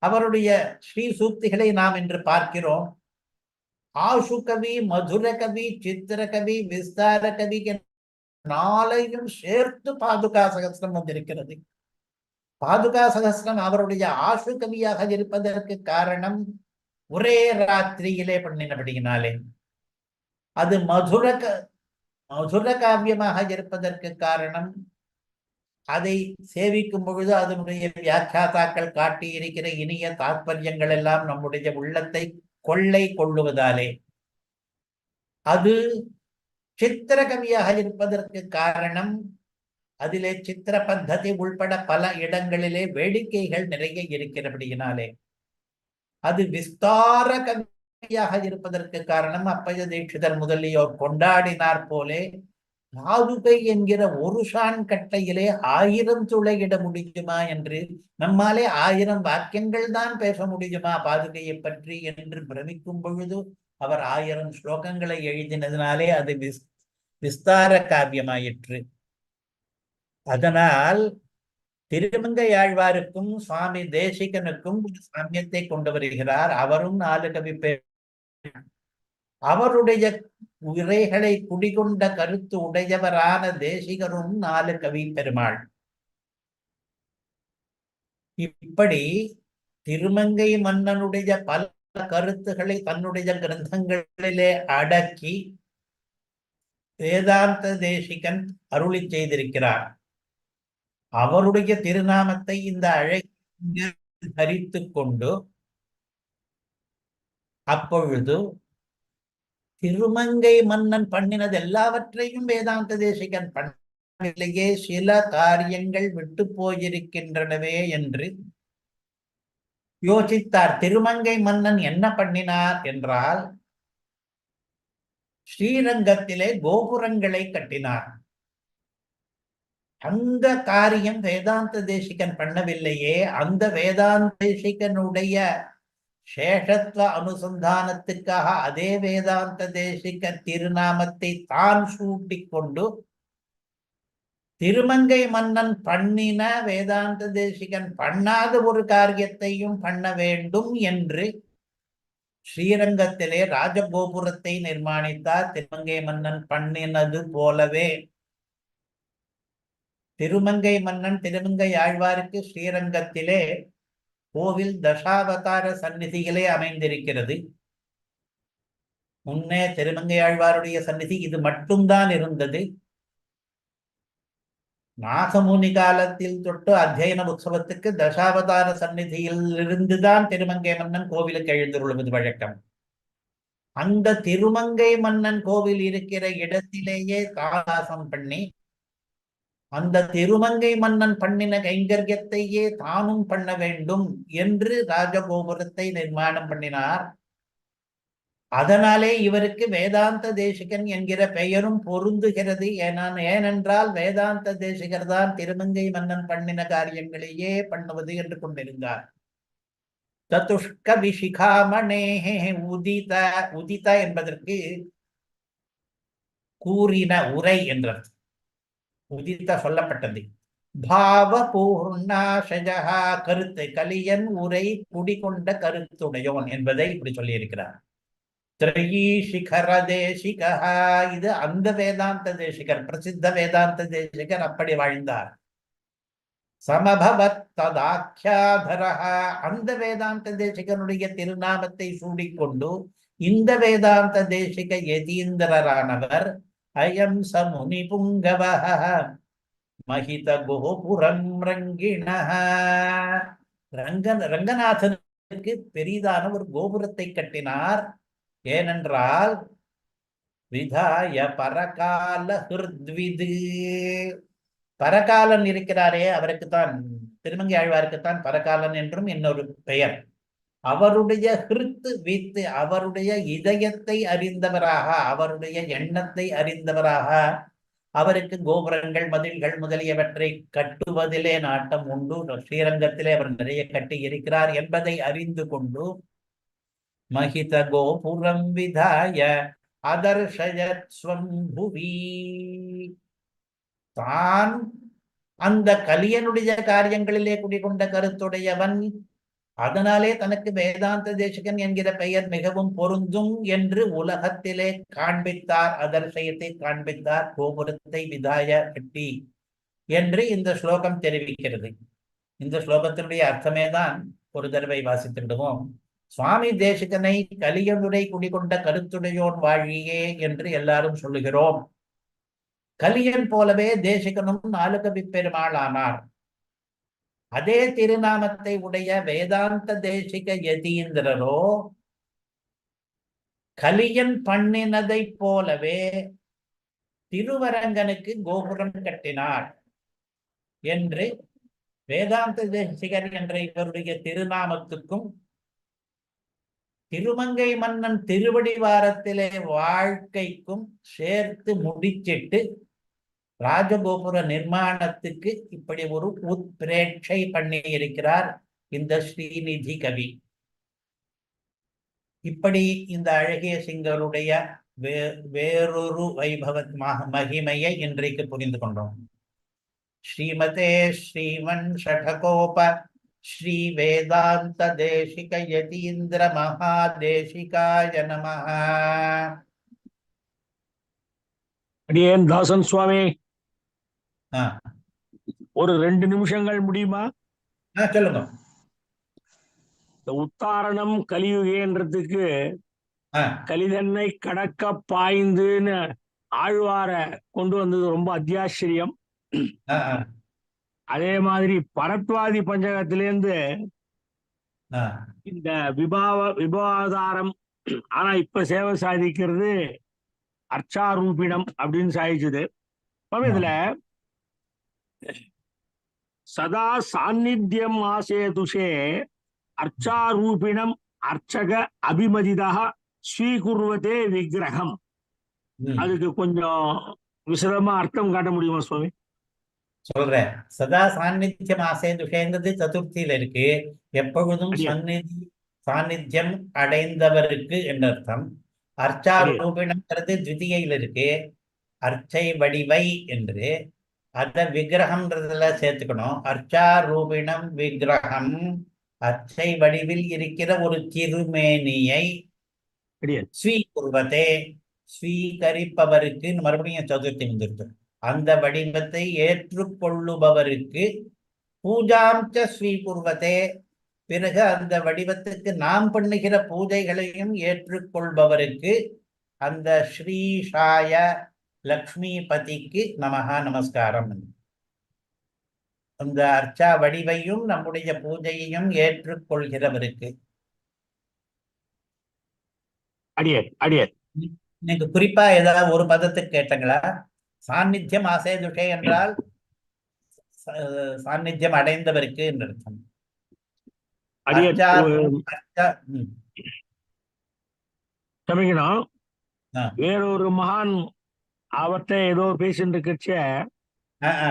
அவருடைய ஸ்ரீ சூக்திகளை நாம் இன்று பார்க்கிறோம். ஆசு கவி, மதுர கவி, சித்திர கவி, விஸ்தார கவி 4ஐயும் சேர்த்து பாதுகா சகஸ்ரம் வந்திருக்கிறது. பாதுகா சகஸ்ரம் அவருடைய ஆசு கவியாக இருப்பதற்கு காரணம் ஒரே ராத்திரியிலே பண்ணினபடியினாலே. அது மதுர காவியமாக இருப்பதற்கு காரணம் அதை சேவிக்கும் பொழுது அதனுடைய வியாக்கியாதாக்கள் காட்டி இருக்கிற இனிய தாற்பயங்கள் எல்லாம் நம்முடைய உள்ளத்தை கொள்ளை கொள்ளுவதாலே. அது சித்திர கவியாக இருப்பதற்கு காரணம் அதிலே சித்திர பத்ததி உள்பட பல இடங்களிலே வேடிக்கைகள் நிறைய இருக்கிறபடியினாலே. அது விஸ்தார கவியாக இருப்பதற்கு காரணம் அப்பைய தீட்சிதர் முதலியோர் கொண்டாடினார் போலே பாதுகை என்கிற ஒரு ஷான் கட்டையிலே 1000 துளையிட முடியுமா என்று, நம்மாலே 1000 வாக்கியங்கள் தான் பேச முடியுமா பாதுகையை பற்றி என்று பிரமிக்கும் பொழுது அவர் 1000 ஸ்லோகங்களை எழுதினதினாலே அது விஸ்தார காவியமாயிற்று. அதனால் திருமங்கை ஆழ்வாருக்கும் சுவாமி தேசிகனுக்கும் ஒரு சாமியத்தை கொண்டு வருகிறார். அவரும் 4 கவி அவருடைய உரைகளை குடிகொண்ட கருத்து உடையவரான தேசிகரும் 4 கவி பெருமாள். இப்படி திருமங்கை மன்னனுடைய பல கருத்துக்களை தன்னுடைய கிரந்தங்களிலே அடக்கி வேதாந்த தேசிகன் அருளி செய்திருக்கிறார். அவருடைய திருநாமத்தை இந்த அழகிய தரித்து கொண்டு அப்பொழுது திருமங்கை மன்னன் பண்ணினது எல்லாவற்றையும் வேதாந்த தேசிகன் பண்ணவில்லையே, சில காரியங்கள் விட்டு போயிருக்கின்றனவே என்று யோசித்தார். திருமங்கை மன்னன் என்ன பண்ணினார் என்றால், ஸ்ரீரங்கத்திலே கோபுரங்களை கட்டினார். அந்த காரியம் வேதாந்த தேசிகன் பண்ணவில்லையே. அந்த வேதாந்த தேசிகனுடைய சேஷத்வ அனுசந்தானத்துக்காக அதே வேதாந்த தேசிக திருநாமத்தை தான் சூட்டிக் கொண்டு திருமங்கை மன்னன் பண்ணின வேதாந்த தேசிகன் பண்ணாத ஒரு காரியத்தையும் பண்ண வேண்டும் என்று ஸ்ரீரங்கத்திலே ராஜகோபுரத்தை நிர்மாணித்தார். திருமங்கை மன்னன் பண்ணினது போலவே திருமங்கை மன்னன் திருமங்கை ஆழ்வாருக்கு ஸ்ரீரங்கத்திலே கோவில் தசாவதார சந்நிதிகளே அமைந்திருக்கிறது. முன்னே திருமங்கை ஆழ்வாருடைய சந்நிதி இது மட்டும்தான் இருந்தது. நாகமுனி காலத்தில் தொட்டு அத்தியன உற்சவத்துக்கு தசாவதார சந்நிதியில் இருந்துதான் திருமங்கை மன்னன் கோவிலுக்கு எழுந்துள்ளது வழக்கம். அந்த திருமங்கை மன்னன் கோவில் இருக்கிற இடத்திலேயே தாராசம் பண்ணி அந்த திருமங்கை மன்னன் பண்ணின கைங்கரியத்தையே தானும் பண்ண வேண்டும் என்று ராஜகோபுரத்தை நிர்மாணம் பண்ணினார். அதனாலே இவருக்கு வேதாந்த தேசிகன் என்கிற பெயரும் பொருந்துகிறது. ஏனென்றால் வேதாந்த தேசிகர் தான் திருமங்கை மன்னன் பண்ணின காரியங்களையே பண்ணுவது என்று கொண்டிருந்தார். ததுஷ்க விசிகாமணே உதித, உதித என்பதற்கு கூறின உரை என்றது. உதித்த சொல்லப்பட்டது. பாவ பூர்ணாஷஜா கருத்து, கலியன் உரை குடிகொண்ட கருத்துடையோன் என்பதை இப்படி சொல்லி இருக்கிறார். திரையீ சிகர தேசிகா, இது அந்த வேதாந்த தேசிகர், பிரசித்த வேதாந்த தேசிகர் அப்படி வாழ்ந்தார். சமபவத் ததாக்கியாதரஹ, அந்த வேதாந்த தேசிகனுடைய திருநாமத்தை சூடிக்கொண்டு இந்த வேதாந்த தேசிக யதீந்திரரானவர் அயம் சமுனி புங்கவஹ மகித கோபுரம் ரங்கிணஹ, ரங்கநாதனுக்கு பெரிதான ஒரு கோபுரத்தை கட்டினார். ஏனென்றால் விதாய பரகால ஹிருத்விது, பரகாலன் இருக்கிறாரே அவருக்குத்தான், திருமங்கை ஆழ்வாருக்குத்தான் பரகாலன் என்றும் இன்னொரு பெயர். அவருடைய ஹிருத் வித்து, அவருடைய இதயத்தை அறிந்தவராக, அவருடைய எண்ணத்தை அறிந்தவராக, அவருக்கு கோபுரங்கள் மதில்கள் முதலியவற்றை கட்டுவதிலே நாட்டம் உண்டு. ஸ்ரீரங்கத்திலே அவர் நிறைய கட்டி இருக்கிறார் என்பதை அறிந்து கொண்டு மகித கோபுரம் விதாய அதர்ஷயத் ஸ்வம் புவி, தான் அந்த கலியனுடைய காரியங்களிலே குடிகொண்ட கருத்துடையவன், அதனாலே தனக்கு வேதாந்த தேசிகன் என்கிற பெயர் மிகவும் பொருந்தும் என்று உலகத்திலே காண்பித்தார். அதர்ஷயத்தை காண்பித்தார், கோபுரத்தை விதாய கட்டி என்று இந்த ஸ்லோகம் தெரிவிக்கிறது. இந்த ஸ்லோகத்தினுடைய அர்த்தமே தான் ஒரு தடவை வாசித்திடுவோம். சுவாமி தேசிகனை கலியனுரை குடிகொண்ட கருத்துடையோன் வாழியே என்று எல்லாரும் சொல்லுகிறோம். கலியன் போலவே தேசிகனும் நாலுகவி பெருமாள் ஆனார். அதே திருநாமத்தை உடைய வேதாந்த தேசிக யதீந்திரரோ கலியன் பண்ணினதை போலவே திருவரங்கனுக்கு கோபுரம் கட்டினார் என்று வேதாந்த தேசிகர் என்ற இவருடைய திருநாமத்துக்கும் திருமங்கை மன்னன் திருவடிவாரத்திலே வாழ்க்கைக்கும் சேர்த்து முடிச்சிட்டு ராஜகோபுர நிர்மாணத்துக்கு இப்படி ஒரு உத்பிரேட்சை பண்ணி இருக்கிறார் இந்த ஸ்ரீநிதி கவி. இப்படி இந்த அழகிய சிங்கருடைய வேறொரு வைபவ மகிமையை இன்றைக்கு புரிந்து கொண்டோம். ஸ்ரீமதே ஸ்ரீமன் ஷடகோப ஸ்ரீ வேதாந்த தேசிக யதீந்திர மகாதேசிகாய நமஹ. அடியேன் தாசன் சுவாமி, ஒரு 2 நிமிஷங்கள் முடியுமா? சொல்லுங்க. இந்த உத்தாரணம் கலியுகேன்றதுக்கு கலிதன்னை கடக்க பாய்ந்துன்னு ஆழ்வார கொண்டு வந்தது ரொம்ப அத்தியாச்சரியம். அதே மாதிரி பரத்வாதி பஞ்சகத்திலேருந்து இந்த விபாவதாரம், ஆனா இப்ப சேவை சாதிக்கிறது அர்ச்சாரூபிணம் அப்படின்னு சாதிச்சது. இதுல சதா சாநித்தியம் ஆசேதுஷே அர்ச்சாரூபிணம் அர்ச்சக அபிமதிதாக ஸ்வீகுர்வதே விக்கிரகம், அதுக்கு கொஞ்சம் விசதமா அர்த்தம் காட்ட முடியுமா சுவாமி? சொல்றேன். சதா சாநித்தியம் ஆசேதுஷேங்கிறது சதுர்த்தியில இருக்கு. எப்பொழுதும் சாநித்தியம் அடைந்தவருக்கு என்ற அர்த்தம். அர்ச்சாரூபிணம்ங்கிறது த்விதியில இருக்கு. அர்ச்சை வடிவை என்று. அத விக்கிரகம்ன்றதுல சேர்த்துக்கணும். அர்ச்சா ரூபிணம் விக்கிரகம், அர்ச்சை வடிவில் இருக்கிற ஒரு திருமேனியை அடியேன் ஸ்வீகுர்வதே, ஸ்வீகரிப்பவருக்கு, மறுபடியும் சதுர்த்தி வந்துருக்கு, அந்த வடிவத்தை ஏற்றுக்கொள்ளுபவருக்கு, பூஜாம் ச ஸ்வீகுர்வதே, பிறகு அந்த வடிவத்துக்கு நாம் பண்ணுகிற பூஜைகளையும் ஏற்றுக்கொள்பவருக்கு, அந்த ஸ்ரீஷாய லக்ஷ்மிபதிக்கு நமஹா நமஸ்காரம். அந்த அர்ச்சா வடிவையும் நம்முடைய பூஜையையும் ஏற்றுக்கொள்கிறவருக்கு. அடியேன் அடியேன். நீங்க குறிப்பா ஏதாவது ஒரு பதத்துக்கு கேட்டங்களா? சாநித்தியம் ஆசேதுஷே என்றால் சாநித்தியம் அடைந்தவருக்கு என்று அர்த்தம். அடியேன் அர்ச்சா அர்ச்சா சமைக்கணும். ஆ, வேறொரு மகான் அவர்கிட்ட ஏதோ பேசிட்டு இருக்கச்ச, ஆ, ஆ.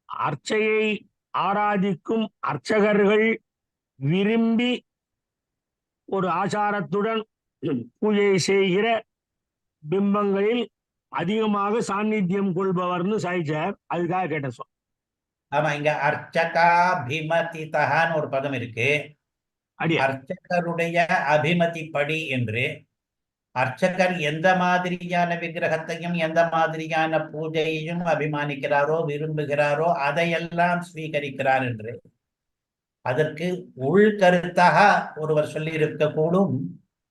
அர்ச்சையை ஆராதிக்கும் அர்ச்சகர்கள் விரும்பி ஒரு ஆச்சாரத்துடன் பூஜை செய்கிற பிம்பங்களில் அதிகமாக சாநித்தியம் கொள்பவர்னு சாய்ச்சார். அதுக்காக கேட்டேன் சார். ஆமா, இங்க அர்ச்சகாபிமதிதகான்னு ஒரு பதம் இருக்கு. அடியே அர்ச்சகருடைய அபிமதி படி என்று, அர்ச்சகர் எந்த மாதிரியான விக்கிரகத்தையும் எந்த மாதிரியான பூஜையையும் அபிமானிக்கிறாரோ விரும்புகிறாரோ அதையெல்லாம் ஸ்வீகரிக்கிறார் என்று. அதற்கு உள்கருத்தாக ஒருவர் சொல்லி இருக்கக்கூடும்,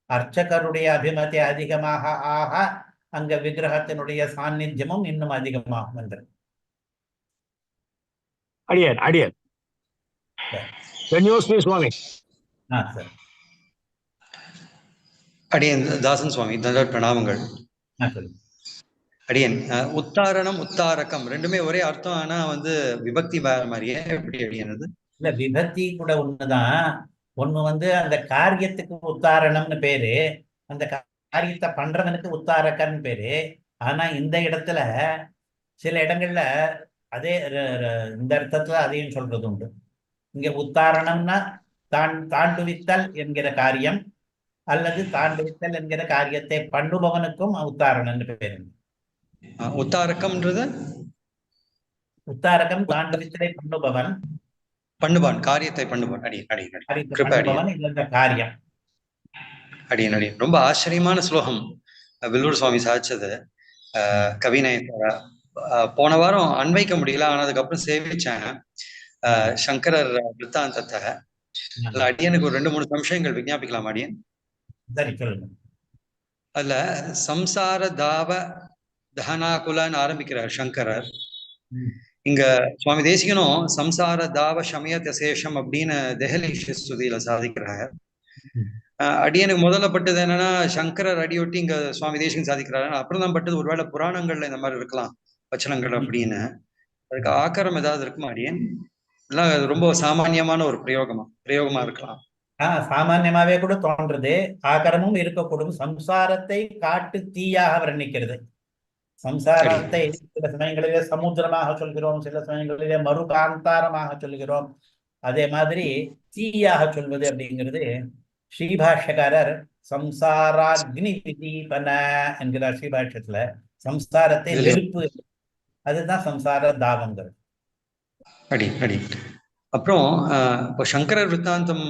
அர்ச்சகருடைய அபிமதி அதிகமாக ஆக அங்க விக்கிரகத்தினுடைய சாநித்தியமும் இன்னும் அதிகமாகும் என்று. அடியேன் அடியேன். சுவாமி. சரி. அடியன் தாசன் சுவாமி, தண்டர் பிரணாமங்கள். சொல்லுங்க. அடியன் உத்தாரணம் உத்தாரகம் ரெண்டுமே ஒரே அர்த்தம், ஆனா விபக்தி வேற மாதிரியே எப்படி அடியனது? இல்ல, விபக்தி கூட ஒண்ணுதான். ஒண்ணு அந்த காரியத்துக்கு உத்தாரணம்னு பேரு, அந்த காரியத்தை பண்றவனுக்கு உத்தாரகன்னு பேரு. ஆனா இந்த இடத்துல சில இடங்கள்ல அதே இந்த அர்த்தத்துல அதையும் சொல்றது உண்டு. இங்க உத்தாரணம்னா தாண்டுவித்தல் என்கிற காரியம், அல்லது தாண்டுவித்தல் என்கிற காரியத்தை பண்ணுபவனுக்கும் உத்தாரணம்னு பேரு. உத்தாரகம்ன்றது உத்தாரகம் தாண்டுவித்தலை பண்ணுபவன், பண்ணுவான், காரியத்தை பண்ணுவான். பண்ணுபவன் இந்த காரியம். அடியன் அடியன் ரொம்ப ஆச்சரியமான ஸ்லோகம் வில்லூர் சுவாமி சாதிச்சது. கவிநயத்தோட போன வாரம் அன்வைக்க முடியல, ஆனா அதுக்கப்புறம் சேவிச்சேன் சங்கரர் விருத்தாந்தத்தை. அதுல அடியனுக்கு ஒரு 2-3 சம்சயங்கள் விஞ்ஞாபிக்கலாம் அடியன். சரி, சொல்லுங்க. அதுல சம்சார தாவ தஹனாகுலன்னு ஆரம்பிக்கிறார் சங்கரர். இங்க சுவாமி தேசிகனும் சம்சார தாவ சமயத்த சேஷம் அப்படின்னு தெஹலி ஸ்துதியில சாதிக்கிறார். அடியனுக்கு முதல்ல பட்டது என்னன்னா, சங்கரர் அடியொட்டி இங்க சுவாமி தேசிகன் சாதிக்கிறாரு. அப்புறம் தான் பட்டது ஒருவேளை புராணங்கள்ல இந்த மாதிரி இருக்கலாம் வச்சனங்கள் அப்படின்னு. அதுக்கு ஆக்காரம் ஏதாவது இருக்குமா அடியன்? எல்லாம் ரொம்ப சாமான்யமான ஒரு பிரயோகமா இருக்கலாம். சாமான்யமாவே கூட தோன்றது. ஆகரமும் இருக்கக்கூடும். சம்சாரத்தை காட்டு தீயாக வர்ணிக்கிறது. சம்சாரத்தை சில சமயங்களிலே சமுத்திரமாக சொல்கிறோம், சில சமயங்களிலே மறுகாந்தாரமாக சொல்கிறோம். அதே மாதிரி தீயாக சொல்வது அப்படிங்கிறது ஸ்ரீபாஷ்யக்காரர் சம்சாராக்னி விதீபன என்கிறார் ஸ்ரீபாஷ்யத்துல. சம்சாரத்தை நெருப்பு, அதுதான் சம்சார தாவங்கள். அப்புறம் இப்போ சங்கரர் விருத்தாந்தம்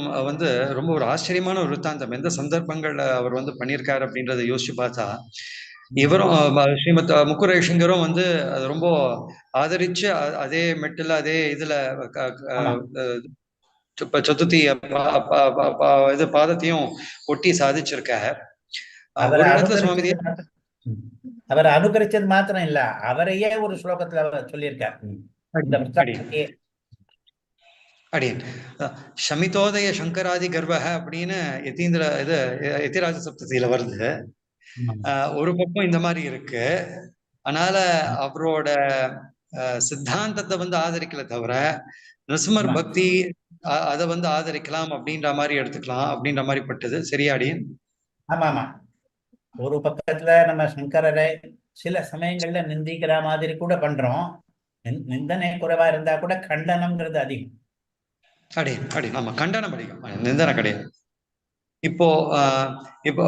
ரொம்ப ஒரு ஆச்சரியமான ஒரு விருத்தாந்தம். எந்த சந்தர்ப்பங்கள்ல அவர் பண்ணியிருக்காரு அப்படின்றத யோசிச்சு பார்த்தா, இவரும் ஸ்ரீமத் முக்குரேஷங்கரும் அது ரொம்ப ஆதரிச்சு அதே மெட்டில் அதே இதுல சதுர்த்தி இது பாதத்தையும் ஒட்டி சாதிச்சிருக்காரு. ஒரு இடத்துல சுவாமி அவர் அனுகரிச்சது மாத்திரம் இல்ல, அவரையே ஒரு ஸ்லோகத்துல சொல்லியிருக்கார். அடியன் ஷமிதோதய சங்கராதி கர்வக அப்படின்னு யதிராஜ சப்ததியில வருது. ஒரு பக்கம் இந்த மாதிரி இருக்கு. அதனால அவரோட சித்தாந்தத்தை ஆதரிக்கல தவிர நரசிம்மர் பக்தி அதை ஆதரிக்கலாம் அப்படின்ற மாதிரி எடுத்துக்கலாம் அப்படின்ற மாதிரி பட்டது. சரியாடியன்? ஆமா ஆமா. ஒரு பக்கத்துல நம்ம சங்கரரை சில சமயங்கள்ல நிந்திக்கிற மாதிரி கூட பண்றோம். நிந்தனை குறைவா இருந்தா கூட கண்டனம்ங்கிறது அதிகம். அடியன் ஆமா, கண்டனம் அதிகம், நிந்தனை கிடையாது. இப்போ இப்போ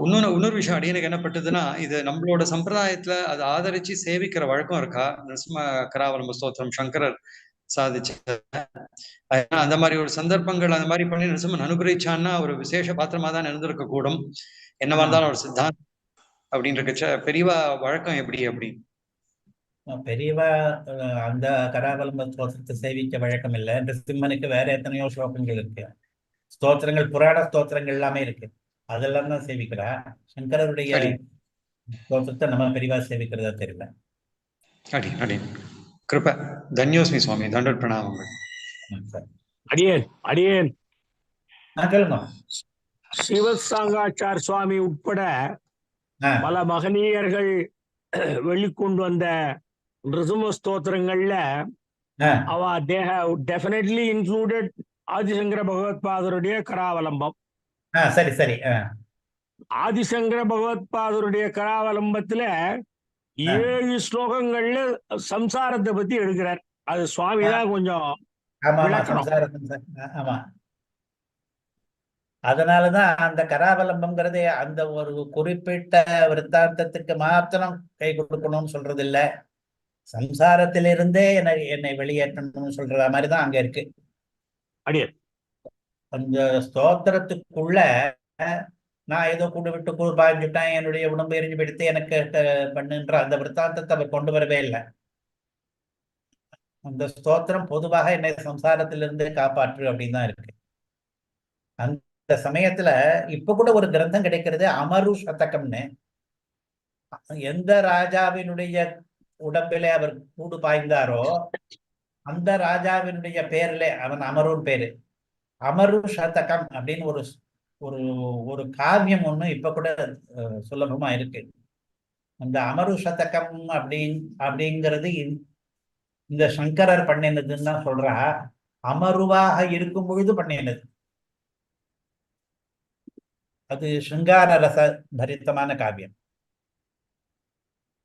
இன்னொரு விஷயம் அடியனுக்கு என்ன பட்டதுன்னா, இது நம்மளோட சம்பிரதாயத்துல அதை ஆதரிச்சு சேவிக்கிற வழக்கம் இருக்கா? நரசிம்ம கராவலம்ப ஸ்தோத்திரம் சங்கரர் சாதிச்ச அந்த மாதிரி ஒரு சந்தர்ப்பங்கள் அந்த மாதிரி பண்ணி நரசிம்மன் அனுகிரகிச்சான்னா ஒரு விசேஷ பாத்திரமா தான் இருந்திருக்க கூடும். என்னவா இருந்தாலும் ஒரு சித்தாந்தம் அப்படின்ற பெரியவா வழக்கம் எப்படி அப்படி? பெரியவா அந்த கராவலம்ப ஸ்தோத்திரத்தை சேவிக்க வழக்கம் இல்லை. நரசிம்மனுக்கு வேற எத்தனையோ ஸ்லோகங்கள் இருக்கு. ஸ்தோத்திரங்கள், புராண ஸ்தோத்திரங்கள் எல்லாமே இருக்கு. அதெல்லாம் தான் சேவிக்கிறா. சங்கரருடைய அடி ஸ்தோத்திரத்தை நம்ம பெரியவா சேவிக்கிறதா தெரியல. அடி அடி கிருப தன்யோஸ்மி சுவாமி, தண்டோத் பிரணாமங்கள். சரி. அடியேன் சொல்லுங்க. சிவசாங்காச்சார் சுவாமி உட்பட பல மகனீயர்கள் வெளிக்கொண்டு வந்த நிருசிம்ம ஸ்தோத்திரங்கள்ல அவ டெஃபினெட்லி இன்க்ளூடட் ஆதிசங்கர பகவத்பாதருடைய கராவலம்பம். சரி சரி. ஆதிசங்கர பகவத்பாதருடைய கராவலம்பத்துல 7 ஸ்லோகங்கள்ல சம்சாரத்தை பத்தி எடுக்கிறார். அது சுவாமிதான் கொஞ்சம் விளக்கணும். ஆமா, அதனாலதான் அந்த கராவலம்பம்ங்கிறதே அந்த ஒரு குறிப்பிட்ட விருத்தாந்தத்துக்கு மாத்திரம் கை கொடுக்கணும்னு சொல்றது இல்ல, சம்சாரத்திலிருந்தே என்னை வெளியேற்றணும்னு சொல்ற மாதிரிதான் அங்க இருக்கு. அந்த ஸ்தோத்திரத்துக்குள்ள நான் ஏதோ கூடு விட்டு கூடு பாய்ஞ்சுட்டேன், என்னுடைய உடம்பு எரிஞ்சு பிடித்து எனக்கு பண்ணுன்ற அந்த விருத்தாந்தத்தை அவர் கொண்டு வரவே இல்லை. அந்த ஸ்தோத்திரம் பொதுவாக என்னை சம்சாரத்திலிருந்து காப்பாற்று அப்படின்னு தான் இருக்கு. அந்த சமயத்துல இப்ப கூட ஒரு கிரந்தம் கிடைக்கிறது, அமரு சதகம்னு. எந்த ராஜாவினுடைய உடம்பிலே அவர் கூடு பாய்ந்தாரோ அந்த ராஜாவினுடைய பேர்ல, அவன் அமருன் பேரு, அமரு சதகம் அப்படின்னு ஒரு ஒரு ஒரு காவியம் ஒண்ணு இப்ப கூட சுலபமா இருக்கு. அந்த அமரு சதகம் அப்படிங்கிறது இந்த சங்கரர் பண்ணினதுன்னு தான் சொல்றா. அமருவாக இருக்கும் பொழுது பண்ணினது. அது சிங்கார ரச பரித்தமான காவியம்.